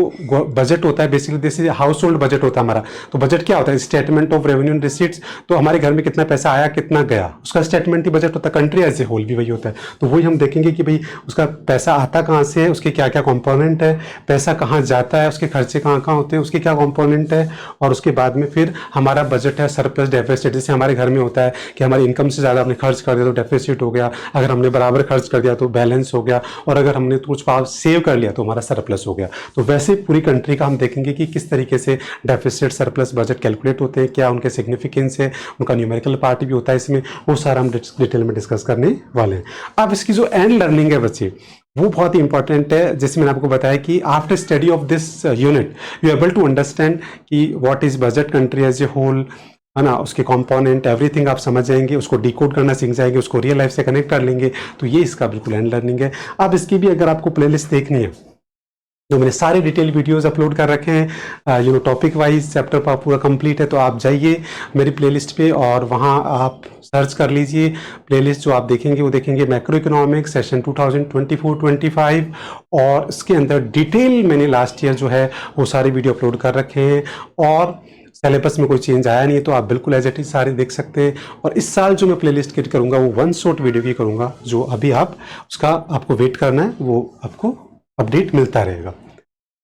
बजट होता है बेसिकली जैसे हाउस होल्ड बजट होता है हमारा, तो बजट क्या होता है, statement of revenue and receipts, तो हमारे घर में कितना पैसा आया कितना गया, उसका स्टेटमेंट ही बजट होता है। कंट्री एज ए होल भी वही होता है, तो वही हम देखेंगे कि भाई उसका पैसा आता कहाँ से है, उसके क्या क्या कंपोनेंट है, पैसा कहाँ जाता है, उसके खर्चे कहाँ कहाँ होते हैं, उसके क्या कंपोनेंट है, और उसके बाद में फिर हमारा बजट है सरप्लस डेफिसिट। जैसे हमारे घर में होता है कि हमारी इनकम से ज़्यादा हमने खर्च कर दिया तो डेफिसिट हो गया, अगर हमने बराबर खर्च कर दिया तो बैलेंस हो गया, और अगर हमने कुछ पाव सेव कर लिया तो हमारा सरप्लस हो गया। तो वैसे पूरी कंट्री का हम देखेंगे कि किस तरीके से डेफिसिट सरप्लस बजट कैलकुलेट होते हैं, क्या उनके सिग्निफिकेंस है, उनका न्यूमेरिकल पार्ट भी होता है इसमें, वो सारा हम डिटेल में डिस्कस करने वाले हैं। अब इसकी जो एंड लर्निंग है बच्चे वो बहुत ही इंपॉर्टेंट है, जैसे मैंने आपको बताया कि after study of this unit you able to understand कि what is budget country as a whole, है ना, उसके कंपोनेंट एवरीथिंग आप समझ जाएंगे, उसको डिकोड करना सीख जाएंगे, उसको रियल लाइफ से कनेक्ट कर लेंगे। तो ये इसका बिल्कुल एंड लर्निंग है। अब इसकी भी अगर आपको प्लेलिस्ट देखनी है तो मैंने सारे डिटेल वीडियोस अपलोड कर रखे हैं, टॉपिक वाइज चैप्टर पर पूरा कंप्लीट है। तो आप जाइए मेरी प्लेलिस्ट पे और वहाँ आप सर्च कर लीजिए। प्लेलिस्ट जो आप देखेंगे वो देखेंगे मैक्रो इकोनॉमिक्स सेशन 2024-25, और इसके अंदर डिटेल मैंने लास्ट ईयर जो है वो सारे वीडियो अपलोड कर रखे हैं, और सिलेबस में कोई चेंज आया नहीं है, तो आप बिल्कुल एज इट इज सारे देख सकते हैं। और इस साल जो मैं प्लेलिस्ट क्रिएट करूँगा वो वन शॉट वीडियो की करूँगा, जो अभी आप उसका आपको वेट करना है, वो आपको अपडेट मिलता रहेगा।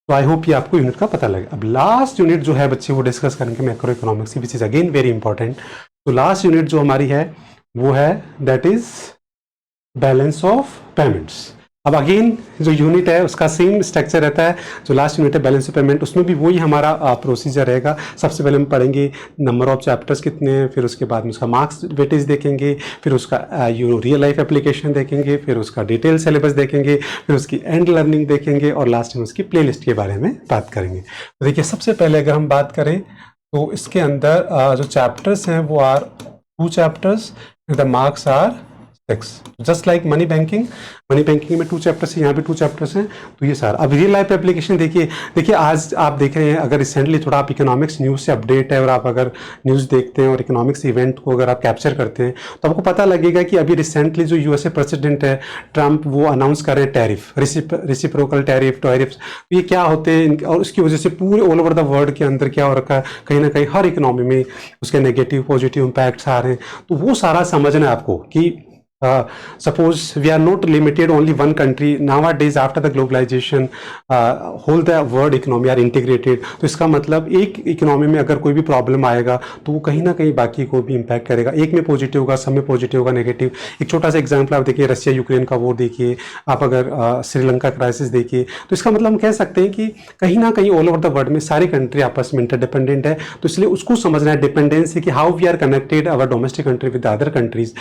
तो आई होप ये आपको यूनिट का पता लगे। अब लास्ट यूनिट जो है बच्चे वो डिस्कस करेंगे मैक्रो इकोनॉमिक्स की, which is again very important. तो लास्ट यूनिट जो हमारी है वो है that is balance of payments. अब अगेन जो यूनिट है उसका सेम स्ट्रक्चर रहता है, जो लास्ट यूनिट है बैलेंस ऑफ पेमेंट, उसमें भी वही हमारा प्रोसीजर रहेगा। सबसे पहले हम पढ़ेंगे नंबर ऑफ चैप्टर्स कितने हैं, फिर उसके बाद में उसका मार्क्स वेटेज देखेंगे, फिर उसका रियल लाइफ एप्लीकेशन देखेंगे, फिर उसका डिटेल सिलेबस देखेंगे, फिर उसकी एंड लर्निंग देखेंगे, और लास्ट में उसकी प्लेलिस्ट के बारे में बात करेंगे। तो देखिए सबसे पहले अगर हम बात करें तो इसके अंदर जो चैप्टर्स हैं वो are 2 chapters the marks are 6, just like money banking में 2 चैप्टर्स है, यहाँ पे 2 चैप्टर्स हैं। तो ये सारा, अब रियल लाइफ एप्लीकेशन देखिए आज आप देख रहे हैं, अगर रिसेंटली थोड़ा आप इकोनॉमिक्स न्यूज़ से अपडेट है और आप अगर न्यूज़ देखते हैं और इकोनॉमिक्स इवेंट को अगर आप कैप्चर करते हैं तो आपको पता लगेगा कि अभी रिसेंटली जो यूएसए प्रेसिडेंट है ट्रंप, वो अनाउंस कर रहे हैं टैरिफ, रेसिप्रोकल टैरिफ्स। ये क्या होते हैं और उसकी वजह से पूरे ऑल ओवर द वर्ल्ड के अंदर क्या हो रखा है, कहीं ना कहीं हर इकोनॉमी में उसके नेगेटिव पॉजिटिव इम्पैक्ट्स आ रहे हैं। तो वो सारा समझना है आपको कि suppose we are not limited only one country nowadays after the globalization, whole the world economy are integrated। तो इसका मतलब एक इकोनॉमी में अगर कोई भी प्रॉब्लम आएगा तो वो कहीं ना कहीं बाकी को भी इम्पैक्ट करेगा, एक में पॉजिटिव होगा, सब में पॉजिटिव होगा, नेगेटिव। एक छोटा सा एग्जांपल आप देखिए, रशिया यूक्रेन का वॉर देखिए, आप अगर श्रीलंका क्राइसिस देखिए, तो इसका मतलब हम कह सकते हैं कि कहीं ना कहीं ऑल ओवर द वर्ल्ड में सारी कंट्री आपस में इंटरडिपेंडेंट है। तो इसलिए उसको समझना है डिपेंडेंसी कि how we are connected our domestic country with other countries,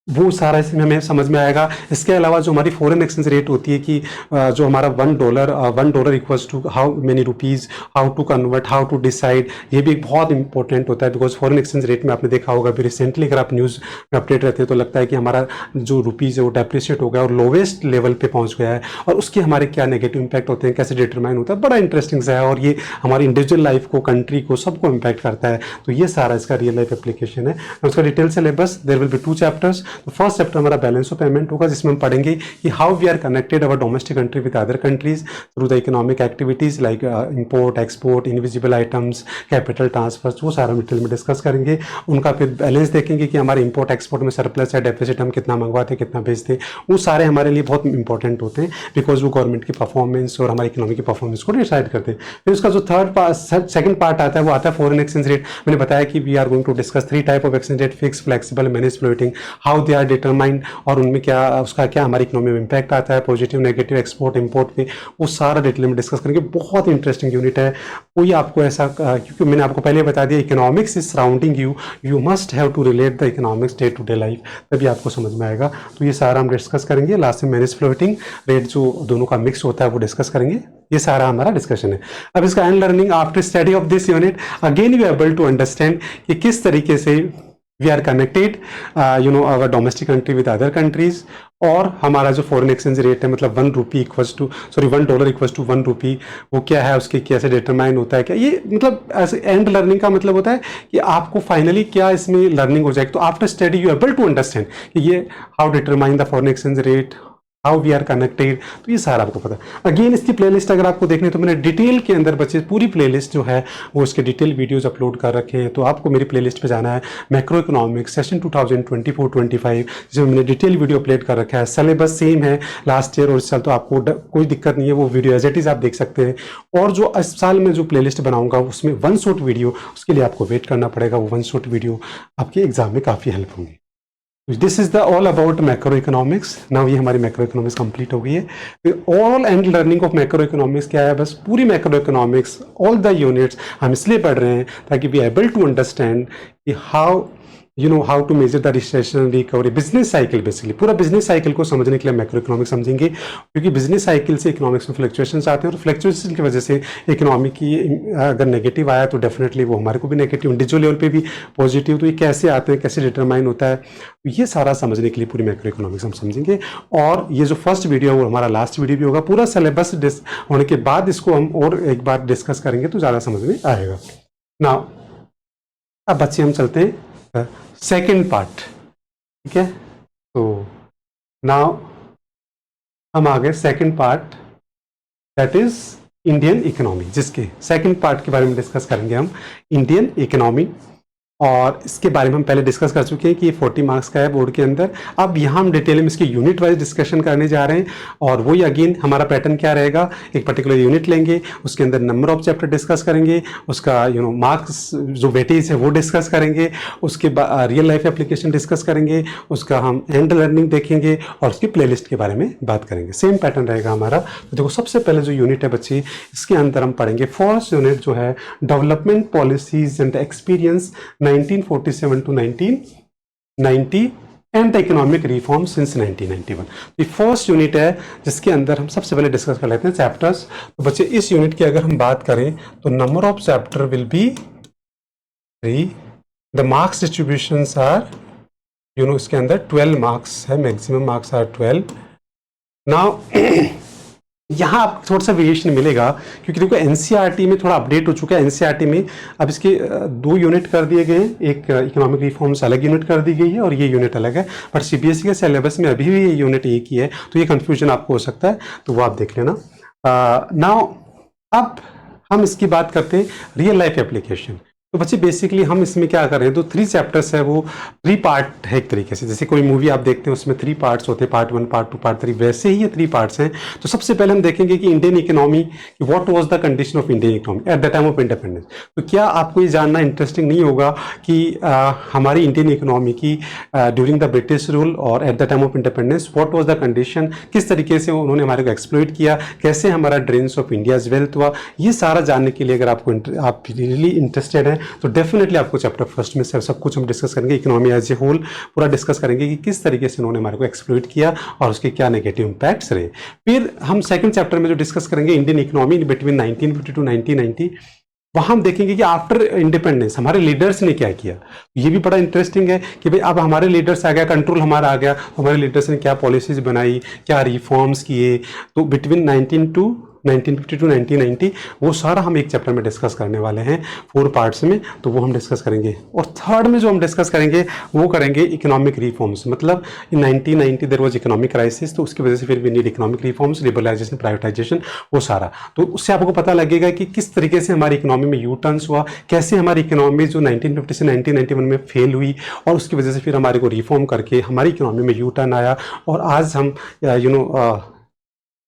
वो सारा इसमें हमें समझ में आएगा। इसके अलावा जो हमारी फॉरेन एक्सचेंज रेट होती है कि जो हमारा $1 equals to how many rupees, how to convert, how to decide, ये भी एक बहुत इंपॉर्टेंट होता है। बिकॉज फॉरेन एक्सचेंज रेट में आपने देखा होगा अभी रिसेंटली, अगर आप न्यूज़ में अपडेट रहते हैं तो लगता है कि हमारा जो रुपीज़ है वो डेप्रिशिएट हो गया और लोवेस्ट लेवल पे पहुंच गया है, और उसके हमारे क्या नेगेटिव इंपैक्ट होते हैं, कैसे डिटरमाइन होता है, बड़ा इंटरेस्टिंग सा है। और ये हमारी इंडिविजुअल लाइफ को, कंट्री को, सबको इम्पैक्ट करता है। तो ये सारा इसका रियल लाइफ एप्लीकेशन है। उसका detail syllabus, there will be 2 chapters. तो फर्स्ट चैप्टर हमारा बैलेंस ऑफ पेमेंट होगा, जिसमें हम पढ़ेंगे कि how we are connected our domestic country with other countries through the economic activities like import, export, invisible items, capital transfers, वो सारा detail में डिस्कस करेंगे। उनका फिर बैलेंस देखेंगे कि हमारे इंपोर्ट एक्सपोर्ट में सरप्लस है, डेफिसिट, हम कितना मंगवाते हैं, कितना बेचते हैं। वो सारे हमारे लिए बहुत इंपॉर्टेंट होते हैं बिकॉज वो गवर्नमेंट की परफॉर्मेंस और हमारी इकोनॉमी की परफॉर्मेंस को डिसाइड करते हैं। फिर उसका जो सेकंड पार्ट आता है वो आता है फॉरेन एक्सचेंज रेट। मैंने बताया कि we are going to discuss 3 type of exchange rate, fix, flexible, manage, floating, how they are determined, और उनमें क्या उसका क्या हमारी इकोनॉमी में इम्पैक्ट आता है, पॉजिटिव, नेगेटिव, एक्सपोर्ट, इंपोर्ट पे, वो सारा डिटेल में डिस्कस करेंगे। बहुत इंटरेस्टिंग यूनिट है। कोई आपको ऐसा, क्योंकि मैंने आपको पहले बता दिया economics is surrounding you, you must have to relate the economics day to day life, तभी आपको समझ में आएगा। तो ये सारा हम डिस्कस करेंगे। लास्ट में मैनेज, फ्लोटिंग रेट जो दोनों का मिक्स होता है वो डिस्कस करेंगे। ये सारा हमारा डिस्कशन है। अब इसका end learning, after study of this unit again you able to understand कि किस तरीके से we are connected our domestic country with other countries, और हमारा जो फॉरेन एक्सचेंज रेट है, मतलब $1 इक्वल्स टू $1 इक्वल्स टू ₹1, वो क्या है, उसके कैसे डिटरमाइन होता है, क्या ये मतलब ऐसे एंड लर्निंग का मतलब होता है कि आपको फाइनली क्या इसमें लर्निंग हो जाएगी। तो after study you able to understand कि ये how determine the foreign exchange rate, how we are connected, तो ये सारा आपको पता है। अगेन इसकी प्लेलिस्ट अगर आपको देखनी तो मैंने डिटेल के अंदर बच्चे पूरी प्लेलिस्ट जो है वो इसके डिटेल वीडियोस अपलोड कर रखे हैं। तो आपको मेरी प्लेलिस्ट पे जाना है, मैक्रो इकोनॉमिक्स सेशन 2024-25, जिसमें मैंने डिटेल वीडियो अपलोड कर रखा है। सिलेबस सेम है लास्ट ईयर और इस साल, तो आपको कोई दिक्कत नहीं है, वो वीडियो एज इट इज़ आप देख सकते हैं। और जो इस साल में जो प्लेलिस्ट बनाऊंगा उसमें 1 शॉट वीडियो, उसके लिए आपको वेट करना पड़ेगा। वो 1 शॉट वीडियो आपके एग्जाम में काफ़ी हेल्प होंगी। This is the all about macro economics. Now ये हमारी मैक्रो इकोनॉमिक्स कंप्लीट हो गई है। All end learning of macro economics क्या है, बस पूरी macro economics all the units हम इसलिए पढ़ रहे हैं ताकि वी एबल टू अंडरस्टैंड कि how to measure the recession, recovery, business cycle, basically पूरा बिजनेस साइकिल को समझने के लिए मैक्रो इकोनॉमिक्स समझेंगे। क्योंकि बिजनेस साइकिल से इकोनॉमिक्स में फ्लक्चुएशंस आते हैं और फ्लक्चुएशन की वजह से इकोनॉमी की अगर नेगेटिव आया तो डेफिनेटली वो हमारे को भी नेगेटिव, इंडिविजुअल लेवल पे भी पॉजिटिव। तो ये कैसे आते हैं, कैसे डिटरमाइन होता है, तो ये सारा समझने के लिए पूरी मैक्रो इकोनॉमिक्स हम समझेंगे। और ये जो फर्स्ट वीडियो है वो हमारा लास्ट वीडियो भी होगा। पूरा सिलेबस होने के बाद इसको हम और एक बार डिस्कस करेंगे तो ज़्यादा समझ में आएगा। नाउ अब बच्चे हम चलते हैं सेकेंड पार्ट, ठीक है। तो नाउ हम आ गए second part, that is Indian economy, जिसके सेकेंड पार्ट के बारे में डिस्कस करेंगे हम, इंडियन इकोनॉमी। और इसके बारे में हम पहले डिस्कस कर चुके हैं कि ये 40 मार्क्स का है बोर्ड के अंदर। अब यहाँ हम डिटेल में इसकी यूनिट वाइज डिस्कशन करने जा रहे हैं। और वही अगेन हमारा पैटर्न क्या रहेगा, एक पर्टिकुलर यूनिट लेंगे, उसके अंदर नंबर ऑफ चैप्टर डिस्कस करेंगे, उसका मार्क्स जो वेटेज है वो डिस्कस करेंगे, उसके बाद रियल लाइफ एप्लीकेशन डिस्कस करेंगे, उसका हम एंड लर्निंग देखेंगे और उसकी प्लेलिस्ट के बारे में बात करेंगे। सेम पैटर्न रहेगा हमारा। तो देखो सबसे पहले जो यूनिट है बच्चे, इसके अंदर हम पढ़ेंगे फर्स्ट यूनिट जो है development policies and experience 1947 to 1990 and the economic reform since 1991। ये फर्स्ट यूनिट है जिसके अंदर हम सबसे पहले डिस्कस कर लेते हैं चैप्टर्स। तो बच्चे इस यूनिट की अगर हम बात करें तो number of chapter will be 3, the marks distributions are इसके अंदर 12 मार्क्स है, मैक्सिमम मार्क्स आर 12। नाउ यहाँ आप थोड़ा सा वेरिएशन मिलेगा क्योंकि देखो एनसीईआरटी में थोड़ा अपडेट हो चुका है। एनसीईआरटी में अब इसके 2 यूनिट कर दिए गए हैं, एक इकोनॉमिक रिफॉर्म्स अलग यूनिट कर दी गई है और ये यूनिट अलग है, बट सीबीएसई के सिलेबस में अभी भी ये यूनिट एक ही है, तो ये कंफ्यूजन आपको हो सकता है, तो वो आप देख लेना। नाउ अब हम इसकी बात करते हैं रियल लाइफ एप्लीकेशन। तो बच्चे बेसिकली हम इसमें क्या कर रहे हैं, तो 3 चैप्टर्स है, वो 3 पार्ट है एक तरीके से, जैसे कोई मूवी आप देखते हैं उसमें 3 पार्ट्स होते हैं, पार्ट 1, पार्ट 2, पार्ट 3, वैसे ही ये 3 पार्ट्स हैं। तो सबसे पहले हम देखेंगे कि Indian economy, what was the condition of Indian economy at the time of independence. तो क्या आपको ये जानना इंटरेस्टिंग नहीं होगा कि हमारी इंडियन इकोनॉमी की ड्यूरिंग द ब्रिटिश रूल और at the time of independence what was the condition, किस तरीके से उन्होंने हमारे को एक्सप्लॉइट किया, कैसे हमारा ड्रेन्स ऑफ इंडियाज वेल्थ हुआ, ये सारा जानने के लिए अगर आप रियली इंटरेस्टेड हैं तो डेफिनेटली आपको चैप्टर फर्स्ट में से सब कुछ हम डिस्कस करेंगे, इकोनॉमी एज ए होल पूरा डिस्कस करेंगे कि किस तरीके से उन्होंने हमारे को एक्सप्लॉइट किया और उसके क्या नेगेटिव इंपैक्ट्स रहे। फिर हम सेकंड चैप्टर में जो डिस्कस करेंगे इंडियन इकोनॉमी बिटवीन 1950 टू 1990, वहाँ हम देखेंगे कि आफ्टर इंडिपेंडेंस हमारे लीडर्स ने क्या किया। ये भी बड़ा इंटरेस्टिंग है कि भाई अब हमारे लीडर्स आ गया, कंट्रोल हमारा आ गया, तो हमारे लीडर्स ने क्या पॉलिसीज बनाई, क्या रिफॉर्म्स किए। तो बिटवीन 1950 टू 1990 वो सारा हम एक चैप्टर में डिस्कस करने वाले हैं 4 पार्ट्स में, तो वो हम डिस्कस करेंगे। और थर्ड में जो हम डिस्कस करेंगे वो करेंगे इकोनॉमिक रिफॉर्म्स, मतलब in 1990 there was economic crisis, तो उसकी वजह से फिर we need economic reforms, liberalization, privatization, वो सारा। तो उससे आपको पता लगेगा कि किस तरीके से हमारी इकोनॉमी में यू टर्न्स हुआ, कैसे हमारी इकोनॉमी जो 1950 से 1991 में फेल हुई और उसकी वजह से फिर हमारे को रिफॉर्म करके हमारी इकोनॉमी में यू टर्न आया और आज हम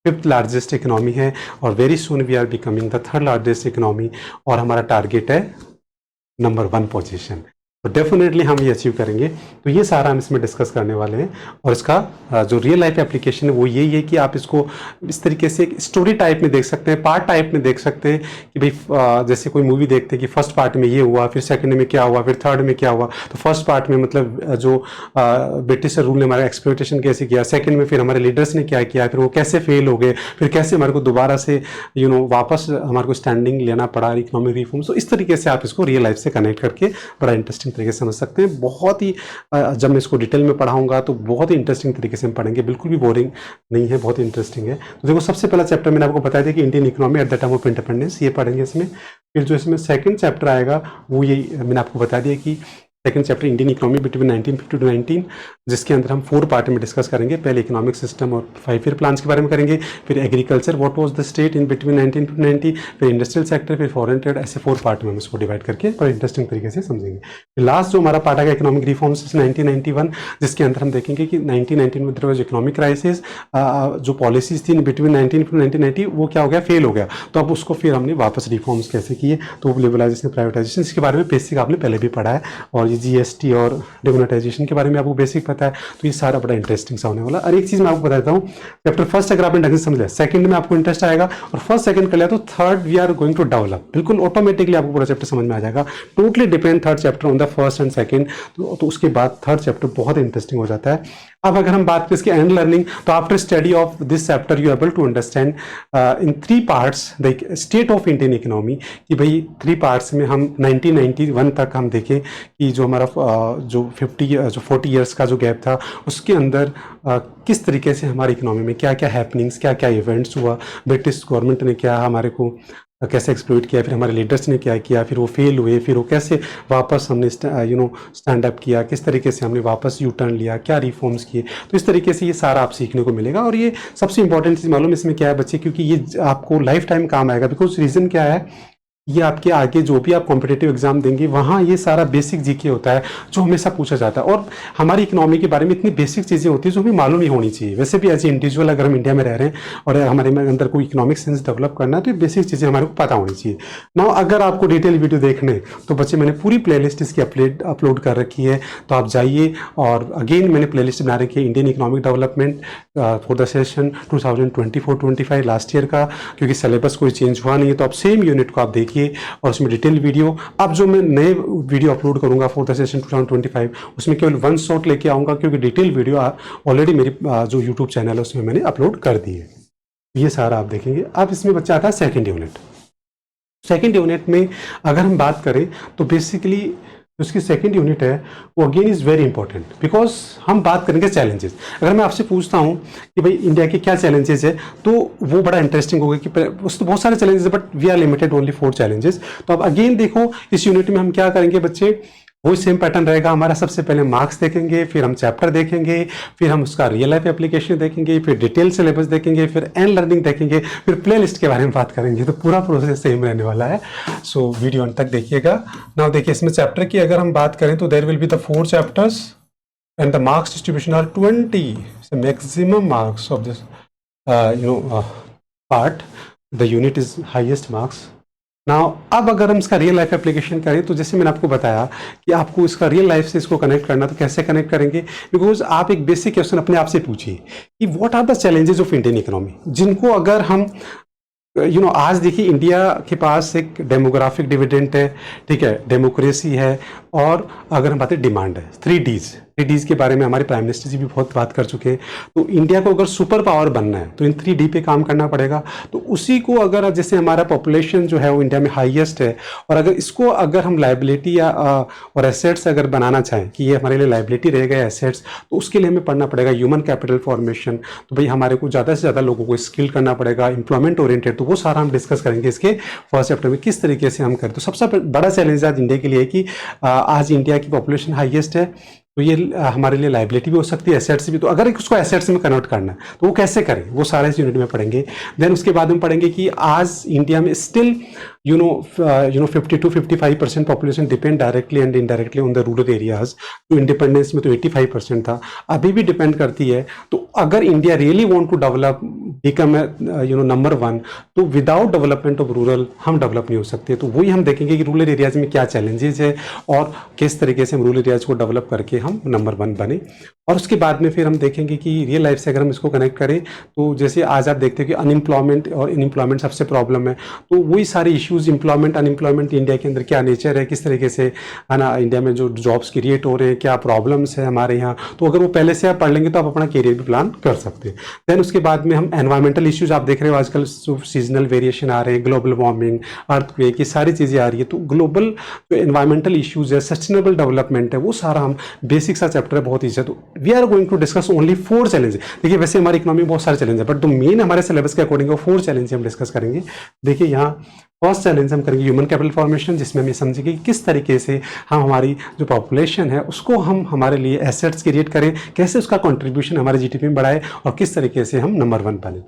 5th लार्जेस्ट इकोनॉमी है और very soon we are becoming the 3rd largest economy और हमारा टारगेट है नंबर 1 पोजीशन। तो डेफिनेटली हम ये अचीव करेंगे। तो ये सारा हम इसमें डिस्कस करने वाले हैं और इसका जो रियल लाइफ एप्लीकेशन है वो यही है कि आप इसको इस तरीके से एक स्टोरी टाइप में देख सकते हैं, पार्ट टाइप में देख सकते हैं कि भाई जैसे कोई मूवी देखते हैं कि फर्स्ट पार्ट में ये हुआ, फिर सेकंड में क्या हुआ, फिर थर्ड में क्या हुआ। तो फर्स्ट पार्ट में मतलब जो ब्रिटिश रूल ने हमारा एक्सप्लॉइटेशन कैसे किया, सेकंड में फिर हमारे लीडर्स ने क्या किया, फिर वो कैसे फेल हो गए, फिर कैसे हमारे को दोबारा से वापस हमारे को स्टैंडिंग लेना पड़ा इकोनॉमिक रिफॉर्म। तो इस तरीके से आप इसको रियल लाइफ से कनेक्ट करके बड़ा इंटरेस्टिंग तरीके से समझ सकते हैं। बहुत ही जब मैं इसको डिटेल में पढ़ाऊंगा तो बहुत ही इंटरेस्टिंग तरीके से हम पढ़ेंगे, बिल्कुल भी बोरिंग नहीं है, बहुत ही इंटरेस्टिंग है। तो देखो सबसे पहला चैप्टर मैंने आपको बताया था कि Indian economy at the time of independence, ये पढ़ेंगे इसमें। फिर जो इसमें सेकंड चैप्टर आएगा वो ये मैंने आपको बता दिया कि second chapter Indian economy between 1950 to 19, जिसके अंदर हम 4 पार्ट में डिस्कस करेंगे। पहले इकोनॉमिक सिस्टम और 5 ईयर प्लान्स के बारे में करेंगे, फिर agriculture what was the state in between 1950 to 90, फिर इंडस्ट्रियल सेक्टर, फिर फॉरेन ट्रेड, ऐसे 4 पार्ट में हम इसको डिवाइड करके बड़े इंटरेस्टिंग तरीके से समझेंगे। लास्ट जो हमारा पार्ट आएगा इकोनॉमिक रिफॉर्म्स 1991, जिसके अंदर हम देखेंगे कि 1919 में देयर वाज इकोनॉमिक क्राइसिस, जो पॉलिसीज थी बिटवीन 1950 टू 1990 वो क्या हो गया, फेल हो गया। तो अब उसको फिर हमने वापस रिफॉर्म्स कैसे किए, तो लिबरलाइजेशन, प्राइवेटाइजेशन, इसके बारे में बेसिक आपने पहले भी पढ़ा है और ये जीएसटी और डिमोनेटाइजेशन के बारे में आपको बेसिक पता है। तो ये सारा बड़ा इंटरेस्टिंग सा होने वाला। और एक चीज मैं आपको बता देता हूँ, चैप्टर फर्स्ट अगर आपने ढंग से समझ लिया, सेकंड में आपको इंटरेस्ट आएगा और फर्स्ट सेकंड कर लिया तो third we are going to develop, बिल्कुल ऑटोमेटिकली आपको पूरा चैप्टर समझ में आ जाएगा। Totally depend third chapter on the first and second. तो उसके बाद थर्ड चैप्टर बहुत इंटरेस्टिंग हो जाता है। अब अगर हम बात करें इसके एंड लर्निंग, तो after study of this chapter you able to understand in 3 parts the state of Indian economy, कि भाई 3 पार्ट्स में हम 1991 तक हम देखें कि जो हमारा जो 40 ईयर्स का जो गैप था उसके अंदर किस तरीके से हमारी इकोनॉमी में क्या क्या हैपनिंग्स, क्या क्या इवेंट्स हुआ, ब्रिटिश गवर्नमेंट ने क्या हमारे को कैसे एक्सप्लॉइट किया, फिर हमारे लीडर्स ने क्या किया, फिर वो फेल हुए, फिर वो कैसे वापस हमने स्टैंड अप किया, किस तरीके से हमने वापस यू टर्न लिया, क्या रिफॉर्म्स किए। तो इस तरीके से ये सारा आप सीखने को मिलेगा। और ये सबसे इंपॉर्टेंट चीज़ मालूम इसमें क्या है बच्चे, क्योंकि ये आपको लाइफ टाइम काम आएगा। बिकॉज रीज़न क्या है, ये आपके आगे जो भी आप कॉम्पिटिटिव एग्जाम देंगे वहाँ ये सारा बेसिक जीके होता है जो हमेशा पूछा जाता है। और हमारी इकोनॉमी के बारे में इतनी बेसिक चीज़ें होती है जो हमें मालूम ही होनी चाहिए। वैसे भी एज ए इंडिविजुअल अगर हम इंडिया में रह रहे हैं और हमारे अंदर कोई इकोनॉमिक सेंस डेवलप करना है तो ये बेसिक चीज़ें हमारे को पता होनी चाहिए। नाउ अगर आपको डिटेल वीडियो देखने तो बच्चे मैंने पूरी प्लेलिस्ट इसकी अपलोड कर रखी है, तो आप जाइए। और अगेन मैंने प्लेलिस्ट बना रखी है Indian economic development for the session 2024-25 last year का, क्योंकि सिलेबस कोई चेंज हुआ नहीं है। तो आप सेम यूनिट को आप देखिए और उसमें डिटेल वीडियो। अब जो मैं नए वीडियो अपलोड करूंगा फॉर द सेशन 2025 उसमें केवल 1 शॉट लेके आऊंगा, क्योंकि डिटेल वीडियो ऑलरेडी मेरी जो यूट्यूब चैनल है उसमें मैंने अपलोड कर दी है। ये सारा आप देखेंगे। अब इसमें बच्चा आता है सेकेंड यूनिट। सेकेंड यूनिट में अगर हम बात करें तो बेसिकली उसकी सेकंड यूनिट है वो again is very important, because हम बात करेंगे चैलेंजेस। अगर मैं आपसे पूछता हूँ कि भाई इंडिया के क्या चैलेंजेस है, तो वो बड़ा इंटरेस्टिंग होगा कि उस तो बहुत सारे चैलेंजेस है, but we are limited only 4 challenges. तो अब अगेन देखो इस यूनिट में हम क्या करेंगे बच्चे, वो सेम पैटर्न रहेगा हमारा। सबसे पहले मार्क्स देखेंगे, फिर हम चैप्टर देखेंगे, फिर हम उसका रियल लाइफ एप्लीकेशन देखेंगे, फिर डिटेल सिलेबस देखेंगे, फिर एंड लर्निंग देखेंगे, फिर प्ले लिस्ट के बारे में बात करेंगे। तो पूरा प्रोसेस सेम रहने वाला है। सो वीडियो अंत तक देखिएगा। नाउ देखिए इसमें चैप्टर की अगर हम बात करें तो there will be the 4 chapters and the marks distribution are 20, maximum marks of this part, the unit is highest marks. Now अब अगर हम इसका रियल लाइफ एप्लीकेशन करें तो जैसे मैंने आपको बताया कि आपको इसका रियल लाइफ से इसको कनेक्ट करना, तो कैसे कनेक्ट करेंगे, बिकॉज आप एक बेसिक क्वेश्चन अपने आप से पूछिए कि what are the challenges of Indian economy, जिनको अगर हम आज देखिए इंडिया के पास एक डेमोग्राफिक डिविडेंड है, ठीक है, डेमोक्रेसी है, और अगर हम बात करें डिमांड है, 3Ds के बारे में हमारे प्राइम मिनिस्टर जी भी बहुत बात कर चुके हैं। तो इंडिया को अगर सुपर पावर बनना है तो इन 3D पे काम करना पड़ेगा। तो उसी को अगर जैसे हमारा पॉपुलेशन जो है वो इंडिया में हाईएस्ट है, और अगर इसको अगर हम लाइबिलिटी या और एसेट्स अगर बनाना चाहें कि ये हमारे लिए लाइबिलिटी रहेगा एसेट्स, तो उसके लिए हमें पढ़ना पड़ेगा ह्यूमन कैपिटल फॉर्मेशन। तो भाई हमारे को ज़्यादा से ज़्यादा लोगों को स्किल करना पड़ेगा, एम्प्लॉयमेंट ओरिएंटेड। तो वो सारा हम डिस्कस करेंगे इसके फर्स्ट चैप्टर में, किस तरीके से हम करें। तो सबसे बड़ा चैलेंज आज इंडिया के लिए है कि आज इंडिया की पॉपुलेशन हाईएस्ट है, तो ये हमारे लिए लाइबिलिटी भी हो सकती है, एसेट्स भी। तो अगर उसको एसेट्स में कन्वर्ट करना है तो वो कैसे करें, वो सारे इस यूनिट में पढ़ेंगे। देन उसके बाद हम पढ़ेंगे कि आज इंडिया में still 50 to 55% population depend directly and indirectly on the rural areas. तो इंडिपेंडेंस में तो 85% था, अभी भी डिपेंड करती है। तो अगर India really want to develop, become number 1, तो विदाउट डेवलपमेंट ऑफ रूरल हम डेवलप नहीं हो सकते। तो वही हम देखेंगे कि रूरल एरियाज में क्या चैलेंजेस है और किस तरीके से हम रूरल एरियाज को डेवलप करके हम नंबर 1 बने। और उसके बाद में फिर हम देखेंगे कि रियल लाइफ से अगर हम इसको कनेक्ट करें, तो जैसे आज आप देखते हैं कि अनएम्प्लॉयमेंट और इनएम्प्लॉयमेंट सबसे प्रॉब्लम है। तो वही सारे इश्यूज, एम्प्लॉयमेंट, अनएम्प्लॉयमेंट इंडिया के अंदर क्या नेचर है, किस तरीके से है ना इंडिया में जो जॉब्स क्रिएट हो रहे हैं, क्या प्रॉब्लम्स है हमारे यहाँ। तो अगर वो पहले से आप पढ़ लेंगे तो आप अपना करियर भी प्लान कर सकते हैं। देन उसके बाद में हम एनवायरमेंटल इश्यूज, आप देख रहे हो आजकल सीजनल वेरिएशन आ रहे हैं, ग्लोबल वार्मिंग, अर्थक्वेक, ये सारी चीज़ें आ रही है। तो ग्लोबल जो एनवायरमेंटल इश्यूज है, सस्टेनेबल डेवलपमेंट है, वो सारा हम बेसिक सा चैप्टर है, बहुत ईजी है। तो we are going to discuss only 4 challenge. देखिए वैसे हमारी इकोनॉमी में बहुत सारे चैलेंज है, बट जो मेन हमारे सिलेबस के अकॉर्डिंग वो 4 चैलेंज हम डिस्कस करेंगे। देखिए यहाँ फर्स्ट चैलेंज हम करेंगे ह्यूमन कैपिटल फॉर्मेशन, जिसमें हम ये समझेंगे कि किस तरीके से हम हमारी जो पॉपुलेशन है उसको हम हमारे लिए एसेट्स क्रिएट करें, कैसे उसका कंट्रीब्यूशन हमारे जीडीपी में बढ़ाए, और किस तरीके से हम नंबर 1 बने।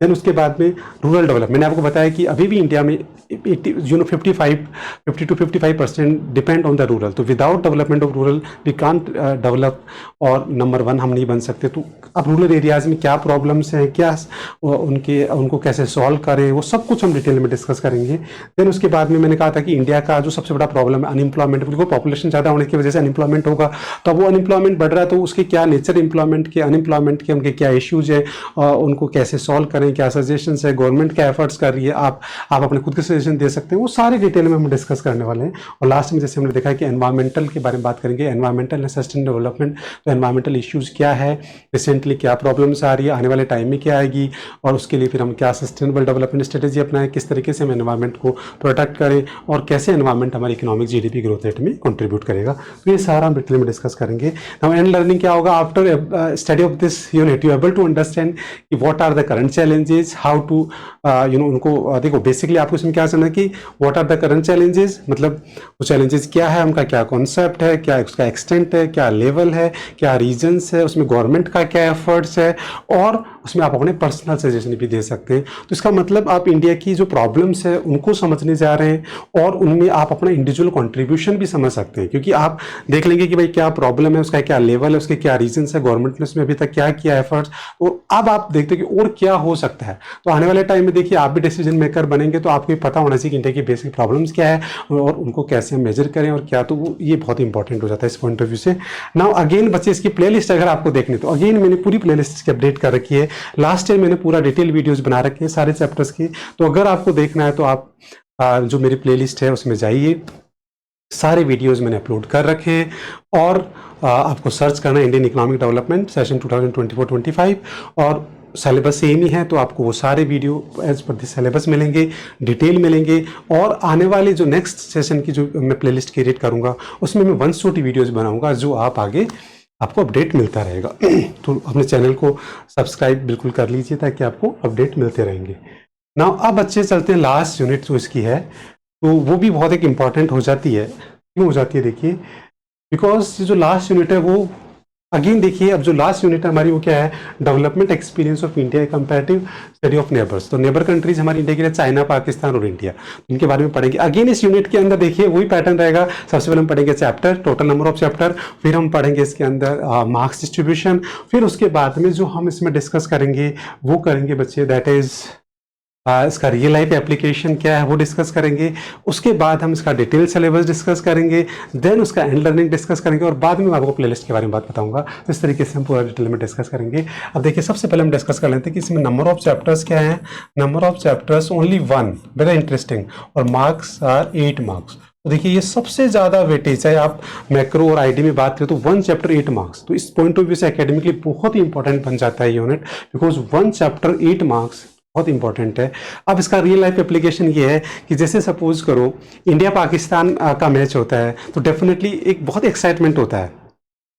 देन उसके बाद में रूरल डेवलपमेंट, मैंने आपको बताया कि अभी भी इंडिया में 50 to 55% depend on the rural. तो without development of rural we can't develop, और नंबर 1 हम नहीं बन सकते। तो अब रूरल एरियाज में क्या प्रॉब्लम्स हैं, क्या उनको कैसे सॉल्व करें, वो सब कुछ हम डिटेल में डिस्कस करेंगे। देन उसके बाद में मैंने कहा था कि इंडिया का जो सबसे बड़ा प्रॉब्लम है अनएम्प्लॉयमेंट, बिल्कुल पॉपुलेशन ज़्यादा होने की वजह से अनएम्प्लॉयमेंट होगा। तो वो अनएम्प्लॉयमेंट बढ़ रहा है, तो उसके क्या नेचर एम्प्लॉयमेंट के, अनएम्प्लॉयमेंट के उनके क्या इश्यूज है, उनको कैसे सॉल्व करें, क्या सजेशंस है, गवर्नमेंट क्या एफर्ट्स कर रही है, आप अपने खुद के सजेशन दे सकते हैं। वो सारे डिटेल में हम डिस्कस करने वाले हैं। और लास्ट में जैसे हमने देखा है कि एनवायरमेंटल के बारे में बात करेंगे, एनवायरमेंटल एंड सस्टेनेबल डेवलपमेंट। तो एनवायरमेंटल इश्यूज़ क्या है, रिसेंटली क्या प्रॉब्लम्स आ रही है, आने वाले टाइम में क्या आएगी, और उसके लिए फिर हम क्या सस्टेनेबल डेवलपमेंट स्ट्रेटेजी अपनाएं, किस तरीके से हम एनवायरमेंट को प्रोटेक्ट करें, और कैसे एनवायरमेंट हमारी इकोनॉमिक जीडीपी ग्रोथ रेट में कंट्रीब्यूट करेगा। तो ये सारा हम डिटेल में डिस्कस करेंगे। नाउ एंड लर्निंग क्या होगा, after study of this unit you able to understand कि what are the current challenges, how to उनको देखो बेसिकली आपको इसमें क्या समझना है कि what are the current challenges, मतलब वो चैलेंजेस क्या है, उनका क्या कॉन्सेप्ट है, क्या उसका एक्सटेंट है, क्या लेवल है, क्या रीजन्स है, उसमें गवर्नमेंट का क्या एफर्ट्स है, और उसमें आप अपने पर्सनल सजेशन भी दे सकते हैं। तो इसका मतलब आप इंडिया की जो प्रॉब्लम्स है उनको समझने जा रहे हैं, और उनमें आप अपना इंडिविजुअल कंट्रीब्यूशन भी समझ सकते हैं, क्योंकि आप देख लेंगे कि भाई क्या प्रॉब्लम है, उसका क्या लेवल है, उसके क्या रीजन्स है, गवर्नमेंट ने उसमें अभी तक क्या किया एफर्ट्स, और अब आप देखते हैं कि और क्या हो सकता है। तो आने वाले टाइम में देखिए आप भी डिसीजन मेकर बनेंगे, तो आपको पता होना चाहिए कि इंडिया की बेसिक प्रॉब्लम्स क्या है और उनको कैसे हम मेजर करें और क्या। तो वो ये बहुत इंपॉर्टेंट हो जाता है इस पॉइंट ऑफ व्यू से। नाउ अगेन बच्चे इसकी प्लेलिस्ट अगर आपको देखनी, तो अगेन मैंने पूरी प्लेलिस्ट इसकी अपडेट कर रखी है। लास्ट ईयर मैंने पूरा डिटेल वीडियोस बना रखे हैं सारे चैप्टर्स की। तो अगर आपको देखना है तो आप जो मेरी प्लेलिस्ट है उसमें जाइए, सारे वीडियोस मैंने अपलोड कर रखे हैं, और आपको सर्च करना है इंडियन इकोनॉमिक डेवलपमेंट सेशन 2024-25, और सिलेबस सेम ही है तो आपको वो सारे video as per the syllabus मिलेंगे, डिटेल मिलेंगे। और आने वाले जो नेक्स्ट सेशन की जो मैं प्लेलिस्ट क्रिएट करूँगा उसमें मैं 1 शॉट वीडियोज़ बनाऊँगा जो आप आगे आपको अपडेट मिलता रहेगा। तो अपने चैनल को सब्सक्राइब बिल्कुल कर लीजिए ताकि आपको अपडेट मिलते रहेंगे। नाउ अब बच्चे चलते हैं लास्ट यूनिट जो इसकी है, तो वो भी बहुत एक इम्पॉर्टेंट हो जाती है। क्यों हो जाती है देखिए, बिकॉज जो लास्ट यूनिट है वो अगेन देखिए, अब जो लास्ट यूनिट है हमारी वो क्या है, development experience of India comparative study of neighbours. तो नेबर कंट्रीज हमारी इंडिया के लिए चाइना, पाकिस्तान और इंडिया, इनके बारे में पढ़ेंगे। अगेन इस यूनिट के अंदर देखिए वही पैटर्न रहेगा। सबसे पहले हम पढ़ेंगे chapter, total number of chapter, फिर हम पढ़ेंगे इसके अंदर मार्क्स डिस्ट्रीब्यूशन, फिर उसके बाद में जो हम इसमें डिस्कस करेंगे वो करेंगे बच्चे दैट इज इसका रियल लाइफ एप्लीकेशन क्या है वो डिस्कस करेंगे। उसके बाद हम इसका डिटेल सिलेबस डिस्कस करेंगे, देन उसका एंड लर्निंग डिस्कस करेंगे और बाद में मैं आपको प्लेलिस्ट के बारे में बात बताऊंगा। तो इस तरीके से हम पूरा डिटेल में डिस्कस करेंगे। अब देखिए सबसे पहले हम डिस्कस कर लेते हैं कि इसमें नंबर ऑफ चैप्टर्स क्या है। Number of chapters only 1, very interesting, और मार्क्स आर 8 मार्क्स। तो देखिए ये सबसे ज़्यादा वेटेज, चाहे आप मैक्रो और आईडी में बात करें तो 1 चैप्टर 8 मार्क्स। तो इस पॉइंट ऑफ व्यू से एकेडमिकली बहुत ही इंपॉर्टेंट बन जाता है यूनिट, बिकॉज 1 चैप्टर 8 मार्क्स बहुत इंपॉर्टेंट है। अब इसका रियल लाइफ एप्लीकेशन ये है कि जैसे सपोज करो इंडिया पाकिस्तान का मैच होता है तो डेफिनेटली एक बहुत एक्साइटमेंट होता है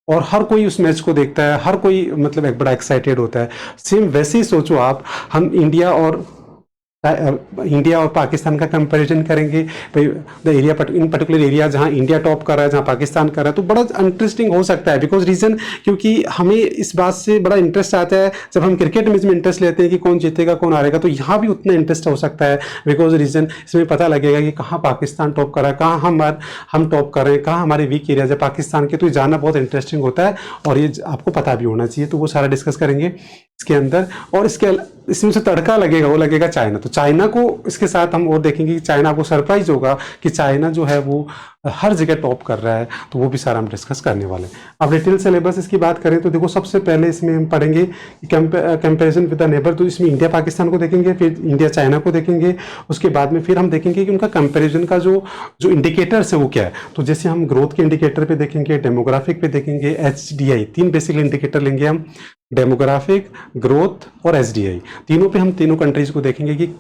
और हर कोई उस मैच को देखता है, हर कोई मतलब एक बड़ा एक्साइटेड होता है। सेम वैसे ही सोचो आप, हम इंडिया और पाकिस्तान का कंपैरिजन करेंगे, the area in particular area जहां इंडिया टॉप कर रहा है, जहां पाकिस्तान कर रहा है, तो बड़ा इंटरेस्टिंग हो सकता है। बिकॉज रीजन, क्योंकि हमें इस बात से बड़ा इंटरेस्ट आता है जब हम क्रिकेट मैच में इंटरेस्ट लेते हैं कि कौन जीतेगा कौन हारेगा, तो यहाँ भी उतना इंटरेस्ट हो सकता है। बिकॉज रीजन इसमें पता लगेगा कि कहाँ पाकिस्तान टॉप कर रहा है, कहाँ हम टॉप कर रहे हैं, कहाँ हमारे वीक एरियाज है पाकिस्तान के, तो ये जानना बहुत इंटरेस्टिंग होता है और ये आपको पता भी होना चाहिए। तो वो सारा डिस्कस करेंगे इसके अंदर। और इसमें से तड़का लगेगा वो लगेगा चाइना। तो चाइना को इसके साथ हम और देखेंगे कि चाइना को सरप्राइज होगा कि चाइना जो है वो हर जगह टॉप कर रहा है, तो वो भी सारा हम डिस्कस करने वाले हैं। अब डिटेल सिलेबस इसकी बात करें तो देखो सबसे पहले इसमें हम पढ़ेंगे कंपैरिजन विद द नेबर। तो इसमें इंडिया पाकिस्तान को देखेंगे, फिर इंडिया चाइना को देखेंगे, उसके बाद में फिर हम देखेंगे कि उनका कंपैरिजन का जो इंडिकेटर्स है वो क्या है। तो जैसे हम ग्रोथ के इंडिकेटर पे देखेंगे, डेमोग्राफिक पे देखेंगे, HDI, 3 बेसिकली इंडिकेटर लेंगे हम, डेमोग्राफिक, ग्रोथ और HDI। तीनों पे हम तीनों कंट्रीज को देखेंगे कि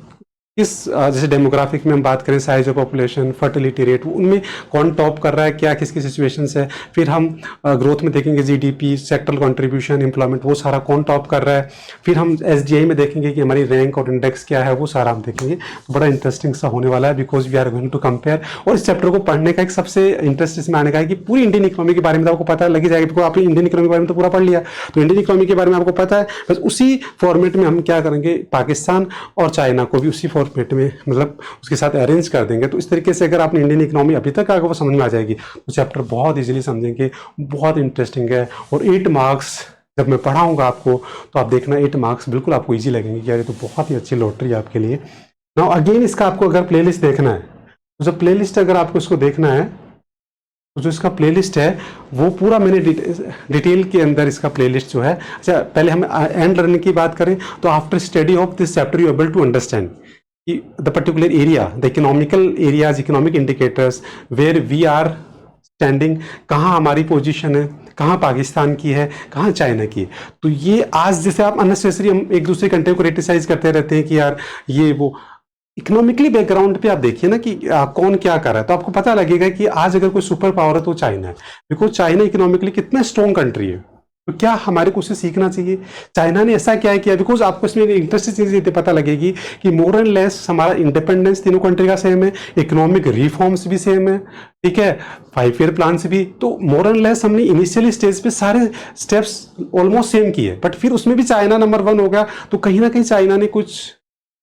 किस जैसे डेमोग्राफिक में हम बात करें size of population, fertility rate, उनमें कौन टॉप कर रहा है, क्या किसकी सिचुएशन है। फिर हम ग्रोथ में देखेंगे GDP, सेक्टरल कंट्रीब्यूशन, एम्प्लॉयमेंट, वो सारा कौन टॉप कर रहा है। फिर हम HDI में देखेंगे कि हमारी रैंक और इंडेक्स क्या है, वो सारा हम देखेंगे। तो बड़ा इंटरेस्टिंग सा होने वाला है because we are going to compare. और इस चैप्टर को पढ़ने का एक सबसे इंटरेस्ट इसमें आने का है कि पूरी इंडियन इकोनॉमी के बारे में तो आपको पता लगी जाएगा, बिकॉज आपने इंडियन इकोनॉमी के बारे में तो पूरा पढ़ लिया, तो इंडियन इकोनॉमी के बारे में आपको पता है। बस उसी फॉर्मेट में हम क्या करेंगे, पाकिस्तान और चाइना को भी उसी फॉर्मेट में मतलब उसके साथ अरेंज कर देंगे। तो इस तरीके से अगर आपने इंडियन इकोनॉमी अभी तक आगे वो समझ में आ जाएगी तो चैप्टर बहुत इजीली समझेंगे, बहुत इंटरेस्टिंग है। और 8 मार्क्स जब मैं पढ़ाऊंगा आपको तो आप देखना 8 मार्क्स बिल्कुल आपको इजी लगेंगे कि यार ये तो बहुत ही अच्छी लॉटरी है आपके लिए। नाउ अगेन इसका आपको अगर प्लेलिस्ट देखना है तो जो प्लेलिस्ट अगर आपको इसको देखना है तो जो इसका प्लेलिस्ट है वो पूरा मैंने डिटेल के अंदर इसका प्लेलिस्ट जो है। अच्छा पहले हम एंड लर्निंग की बात करें तो after study of this chapter you able to understand the particular area, the economical areas, economic indicators where we are standing, कहाँ हमारी पोजीशन है, कहाँ पाकिस्तान की है, कहाँ चाइना की है। तो ये आज जैसे आप अननेसेसरी हम एक दूसरे कंट्री को क्रिटिसाइज करते रहते हैं कि यार ये वो, इकोनॉमिकली बैकग्राउंड पे आप देखिए ना कि कौन क्या कर रहा है, तो आपको पता लगेगा कि आज अगर कोई सुपर पावर है तो चाइना है। बिकॉज चाइना इकोनॉमिकली कितना स्ट्रॉन्ग कंट्री है, तो क्या हमारे को उससे सीखना चाहिए। चाइना ने ऐसा क्या किया, बिकॉज आपको इसमें इंटरेस्टिंग चीज पता लगेगी कि मोर एंड लेस हमारा इंडिपेंडेंस तीनों कंट्री का सेम है, इकोनॉमिक रिफॉर्म्स भी सेम है, ठीक है, 5 ईयर प्लान भी। तो मोर एंड लेस हमने इनिशियली स्टेज पे सारे स्टेप्स ऑलमोस्ट सेम किए, बट फिर उसमें भी चाइना नंबर 1 हो गया। तो कहीं ना कहीं चाइना ने कुछ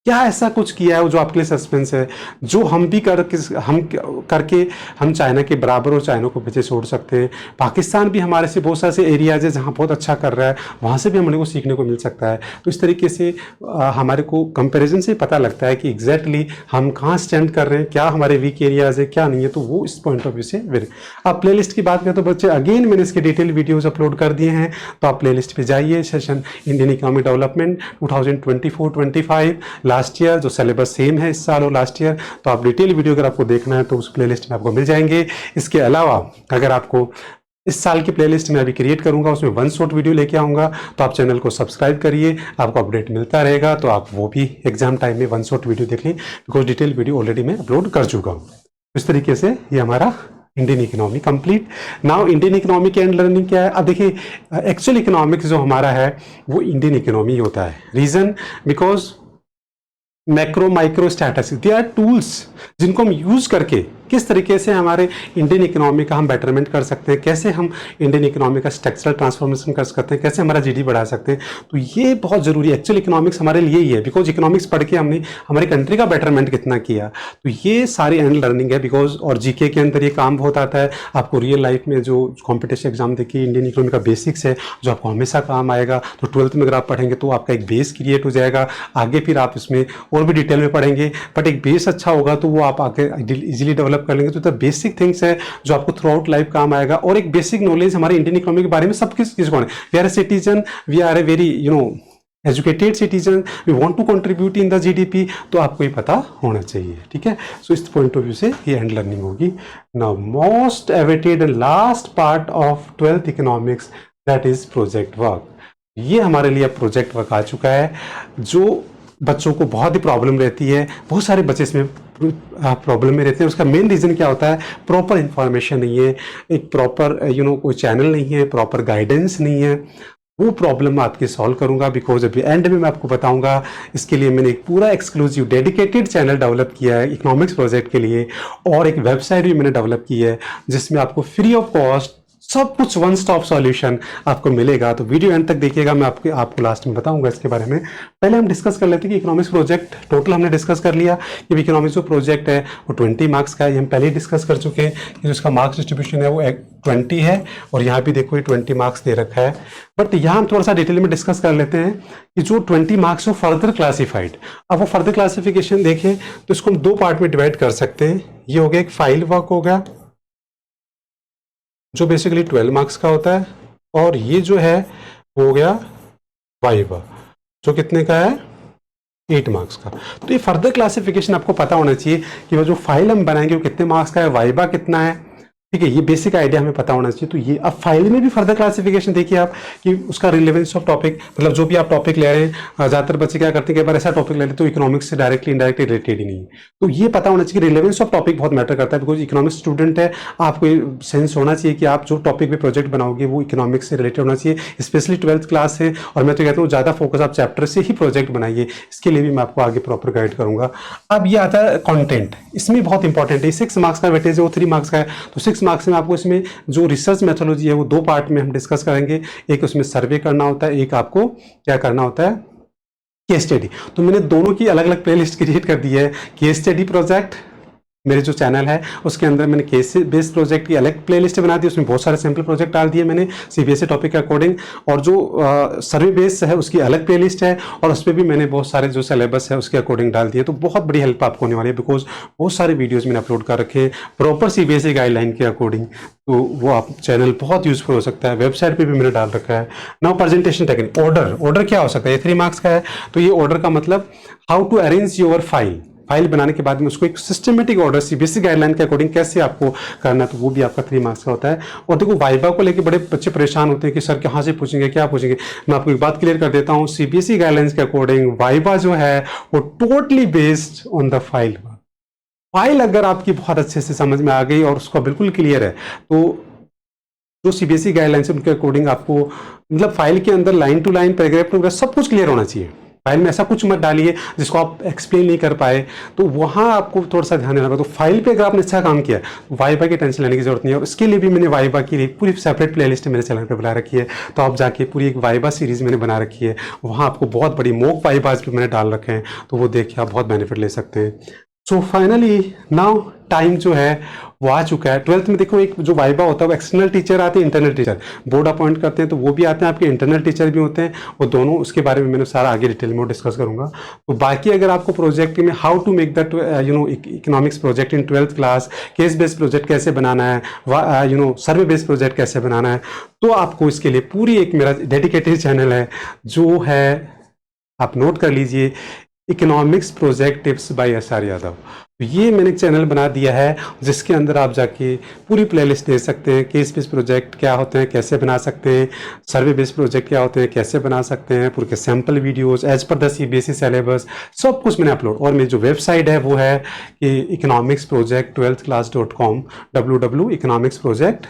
क्या ऐसा कुछ किया है जो आपके लिए सस्पेंस है, जो हम भी करके हम चाइना के बराबर और चाइना को पीछे छोड़ सकते हैं। पाकिस्तान भी हमारे से बहुत सारे एरियाज है जहाँ बहुत अच्छा कर रहा है, वहाँ से भी हम लोग को सीखने को मिल सकता है। तो इस तरीके से हमारे को कंपैरिजन से पता लगता है कि एग्जैक्टली हम कहाँ स्टैंड कर रहे हैं, क्या हमारे वीक एरियाज है क्या नहीं है। तो वो इस पॉइंट ऑफ व्यू से अब प्ले लिस्ट की बात करें तो बच्चे अगेन मैंने इसके डिटेल वीडियोज अपलोड कर दिए हैं, तो आप प्ले लिस्ट पर जाइए। Session Indian economic development 2024-25 last year, जो सिलेबस सेम है इस साल और लास्ट ईयर। तो आप डिटेल वीडियो अगर आपको देखना है तो उस प्लेलिस्ट में आपको मिल जाएंगे। इसके अलावा अगर आपको इस साल की प्लेलिस्ट मैं अभी क्रिएट करूंगा, उसमें वन शॉट वीडियो लेके आऊंगा। तो आप चैनल को सब्सक्राइब करिए, आपको अपडेट मिलता रहेगा। तो आप वो भी एग्जाम टाइम में वन शॉट वीडियो देख लें, बिकॉज डिटेल वीडियो ऑलरेडी मैं अपलोड कर चुका हूँ। इस तरीके से ये हमारा Indian economy complete. Now Indian economy की एंड लर्निंग क्या है? अब देखिए, एक्चुअल इकोनॉमिक्स जो हमारा है वो इंडियन इकोनॉमी होता है। Reason, because macro micro status they are tools जिनको हम यूज करके किस तरीके से हमारे इंडियन इकोनॉमी का हम बेटरमेंट कर सकते हैं, कैसे हम इंडियन इकोनॉमी का स्ट्रक्चरल ट्रांसफॉर्मेशन कर सकते हैं, कैसे हमारा जीडी बढ़ा सकते हैं। तो ये बहुत जरूरी है। एक्चुअल इकोनॉमिक्स हमारे लिए ही है, बिकॉज इकोनॉमिक्स पढ़ के हमने हमारी कंट्री का बेटरमेंट कितना किया। तो ये सारी एंड लर्निंग है, बिकॉज और जीके के अंदर ये काम बहुत आता है। आपको रियल लाइफ में जो कॉम्पिटिशन एग्जाम देखिए, इंडियन इकोनॉमी का बेसिक्स है जो आपको हमेशा काम आएगा। तो 12th में अगर आप पढ़ेंगे तो आपका एक बेस क्रिएट हो जाएगा। आगे फिर आप इसमें और भी डिटेल में पढ़ेंगे, बट एक बेस अच्छा होगा तो वो आप आगे इजीली डेवलप कर लेंगे। तो बेसिक थिंग्स है जो आपको थ्रू आउट लाइफ काम आएगा। और एक बेसिक नॉलेज हमारे इंडियन इकोनॉमी के बारे में सब किस कौन है। We are a citizen, we are a very educated citizen, we want to contribute in the GDP. तो आपको ये पता होना चाहिए, ठीक है। सो इस पॉइंट ऑफ व्यू से ये एंड लर्निंग होगी। Now most awaited and last part of 12th economics, that is project work. ये हमारे लिए प्रोजेक्ट वर्क आ चुका है, जो बच्चों को बहुत ही प्रॉब्लम रहती है। बहुत सारे बच्चे इसमें प्रॉब्लम में रहते हैं। उसका मेन रीज़न क्या होता है? प्रॉपर इंफॉर्मेशन नहीं है, एक प्रॉपर कोई चैनल नहीं है, प्रॉपर गाइडेंस नहीं है। वो प्रॉब्लम मैं आपकी सॉल्व करूंगा, बिकॉज अभी एंड में मैं आपको बताऊंगा। इसके लिए मैंने एक पूरा एक्सक्लूसिव डेडिकेटेड चैनल डेवलप किया है इकोनॉमिक्स प्रोजेक्ट के लिए, और एक वेबसाइट भी मैंने डेवलप की है जिसमें आपको फ्री ऑफ कॉस्ट सब कुछ वन स्टॉप सॉल्यूशन आपको मिलेगा। तो वीडियो एंड तक देखिएगा, मैं आपको लास्ट में बताऊंगा इसके बारे में। पहले हम डिस्कस कर लेते हैं कि इकोनॉमिक्स प्रोजेक्ट टोटल हमने डिस्कस कर लिया कि इकोनॉमिक्स जो प्रोजेक्ट है वो 20 मार्क्स का है। ये हम पहले ही डिस्कस कर चुके हैं कि जो इसका मार्क्स डिस्ट्रीब्यूशन है वो 20 है, और यहाँ भी देखो ये 20 मार्क्स दे रखा है। बट यहाँ हम थोड़ा सा डिटेल में डिस्कस कर लेते हैं कि जो 20 मार्क्स हो फर्दर क्लासिफाइड। अब वो फर्दर क्लासिफिकेशन देखें तो इसको हम दो पार्ट में डिवाइड कर सकते हैं। ये हो गया एक फाइल वर्क हो गया जो बेसिकली 12 मार्क्स का होता है, और ये जो है वो हो गया वाइवा जो कितने का है 8 मार्क्स का। तो ये फर्दर क्लासिफिकेशन आपको पता होना चाहिए कि वो जो फाइल हम बनाएंगे वो कितने मार्क्स का है, वाइवा कितना है, ठीक है। ये बेसिक आइडिया हमें पता होना चाहिए। तो ये अब फाइल में भी फर्दर क्लासिफिकेशन देखिए आप कि उसका रिलेवेंस ऑफ टॉपिक, मतलब जो भी आप टॉपिक ले रहे हैं, ज़्यादातर बच्चे क्या करते हैं, कई बार ऐसा टॉपिक ले लेते तो इकोनॉमिक्स से डायरेक्टली इनडायरेक्टली रिलेटेड ही नहीं है। तो ये पता होना चाहिए कि रिलेवेंस ऑफ टॉपिक बहुत मैटर करता है, बिकॉज इकोनॉमिक्स स्टूडेंट है, आपको सेंस होना चाहिए कि आप जो टॉपिक पे प्रोजेक्ट बनाओगे वो इकोनॉमिक्स से रिलेटेड होना चाहिए। स्पेशली 12th क्लास है, और मैं तो कहता हूँ ज़्यादा फोकस आप चैप्टर से ही प्रोजेक्ट बनाइए। इसके लिए भी मैं आपको आगे प्रॉपर गाइड करूँगा। अब ये आता है कॉन्टेंट, इसमें बहुत इंपॉर्टेंट है। 6 मार्क्स का वेटेज है, वो 3 मार्क्स का है। तो 6 मार्क्स में आपको इसमें जो रिसर्च मेथोडोलॉजी है वो दो पार्ट में हम डिस्कस करेंगे। एक उसमें सर्वे करना होता है, एक आपको क्या करना होता है, केस स्टडी। तो मैंने दोनों की अलग अलग प्लेलिस्ट क्रिएट कर दी है। केस स्टडी प्रोजेक्ट मेरे जो चैनल है उसके अंदर मैंने केस बेस्ड प्रोजेक्ट की अलग प्लेलिस्ट बना दी, उसमें बहुत सारे सैम्पल प्रोजेक्ट डाल दिए मैंने सीबीएसई टॉपिक के अकॉर्डिंग। और जो सर्वे बेस्ड है उसकी अलग प्लेलिस्ट है, और उस पर भी मैंने बहुत सारे जो सिलेबस है उसके अकॉर्डिंग डाल दिए। तो बहुत बड़ी हेल्प आपको होने वाली है, बिकॉज बहुत सारे वीडियोज़ मैंने अपलोड कर रखे हैं प्रॉपर सीबीएसई गाइडलाइन के अकॉर्डिंग। तो वो आप चैनल बहुत यूजफुल हो सकता है। वेबसाइट पे भी मैंने डाल रखा है। नाउ प्रेजेंटेशन टेक्निक, ऑर्डर क्या हो सकता है, ये 3 मार्क्स का है। तो ये ऑर्डर का मतलब how to arrange your file बनाने के बाद में उसको एक सिस्टमेटिक ऑर्डर सीबीएसई गाइडलाइन के अकॉर्डिंग कैसे आपको करना है, तो वो भी आपका 3 मार्क्स का होता है। और देखो वाइवा को लेके बड़े बच्चे परेशान होते हैं कि सर कहाँ से पूछेंगे, क्या पूछेंगे। मैं आपको एक बात क्लियर कर देता हूँ, सीबीएसई गाइडलाइंस के अकॉर्डिंग वाइवा जो है वो totally based on the file अगर आपकी बहुत अच्छे से समझ में आ गई और उसको बिल्कुल क्लियर है, तो जो सीबीएसई गाइडलाइंस है उनके अकॉर्डिंग आपको मतलब फाइल के अंदर line to line paragraph to सब कुछ क्लियर होना चाहिए। फाइल में ऐसा कुछ मत डालिए जिसको आप एक्सप्लेन नहीं कर पाए, तो वहाँ आपको थोड़ा सा ध्यान देना होगा। तो फाइल पे अगर आपने अच्छा काम किया, वाइवा की टेंशन लेने की जरूरत नहीं है। और इसके लिए भी मैंने वाइवा की एक पूरी सेपरेट प्लेलिस्ट मेरे चैनल पे बना रखी है। तो आप जाके पूरी एक वाइवा सीरीज मैंने बना रखी है, वहाँ आपको बहुत बड़ी मॉक वाइवाज भी मैंने डाल रखे हैं, तो वो देखिए आप बहुत बेनिफिट ले सकते हैं। सो फाइनली नाउ टाइम जो है वो आ चुका है। 12th में देखो एक जो वाइवा होता है वो एक्सटर्नल टीचर आते हैं, इंटरनल टीचर बोर्ड अपॉइंट करते हैं, तो वो भी आते हैं, आपके इंटरनल टीचर भी होते हैं। वो दोनों उसके बारे में मैंने सारा आगे डिटेल में डिस्कस करूंगा। तो बाकी अगर आपको प्रोजेक्ट में how to make that economics project in 12th class, case based project कैसे बनाना है, सर्वे बेस्ड प्रोजेक्ट कैसे बनाना है, तो आपको इसके लिए पूरी एक मेरा डेडिकेटेड चैनल है जो है, आप नोट कर लीजिए, economics project tips by SR Yadav. तो ये मैंने एक चैनल बना दिया है जिसके अंदर आप जाके पूरी प्लेलिस्ट दे सकते हैं। केस बेस्ड प्रोजेक्ट क्या होते हैं, कैसे बना सकते हैं, सर्वे बेस्ड प्रोजेक्ट क्या होते हैं, कैसे बना सकते हैं, पूरे के sample videos as per the CBSE syllabus, सब कुछ मैंने अपलोड। और मेरी जो वेबसाइट है वो है कि economicsproject12thclass.com, www.economicsproject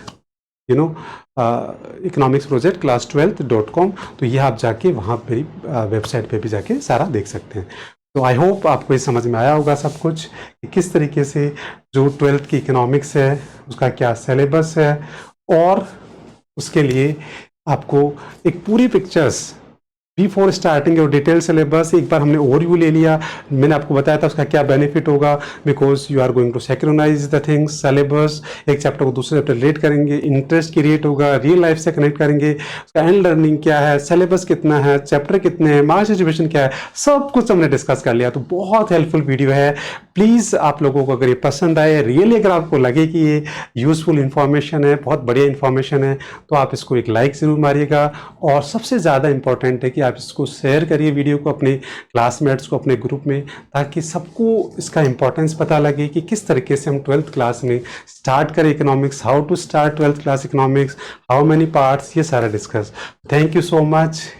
economicsproject class12.com। तो ये आप जाके वहाँ मेरी वेबसाइट पे भी जाके सारा देख सकते हैं। तो आई होप आपको ये समझ में आया होगा सब कुछ कि किस तरीके से जो 12th की इकोनॉमिक्स है उसका क्या सिलेबस है, और उसके लिए आपको एक पूरी pictures before starting your detail syllabus. एक बार हमने ओवरव्यू ले लिया, मैंने आपको बताया था उसका क्या बेनिफिट होगा, because you are going to synchronize the things syllabus, एक चैप्टर को दूसरे चैप्टर रिलेट करेंगे, इंटरेस्ट क्रिएट होगा, रियल लाइफ से कनेक्ट करेंगे, उसका एंड लर्निंग क्या है, सिलेबस कितना है, चैप्टर कितने हैं, मार्क्स डिस्ट्रीब्यूशन क्या है, सब कुछ हमने डिस्कस कर लिया। तो बहुत हेल्पफुल वीडियो है। प्लीज़ आप लोगों को अगर ये पसंद आए, रियली अगर आपको लगे कि ये यूजफुल इन्फॉर्मेशन है, बहुत बढ़िया इन्फॉर्मेशन है, तो आप इसको एक लाइक ज़रूर मारिएगा। और सबसे ज़्यादा इंपॉर्टेंट है कि आप इसको शेयर करिए वीडियो को अपने क्लासमेट्स को, अपने ग्रुप में, ताकि सबको इसका इंपॉर्टेंस पता लगे कि किस तरीके से हम 12th क्लास में स्टार्ट करें economics, how to start 12th class economics, how many parts, ये सारा discuss. Thank you so much.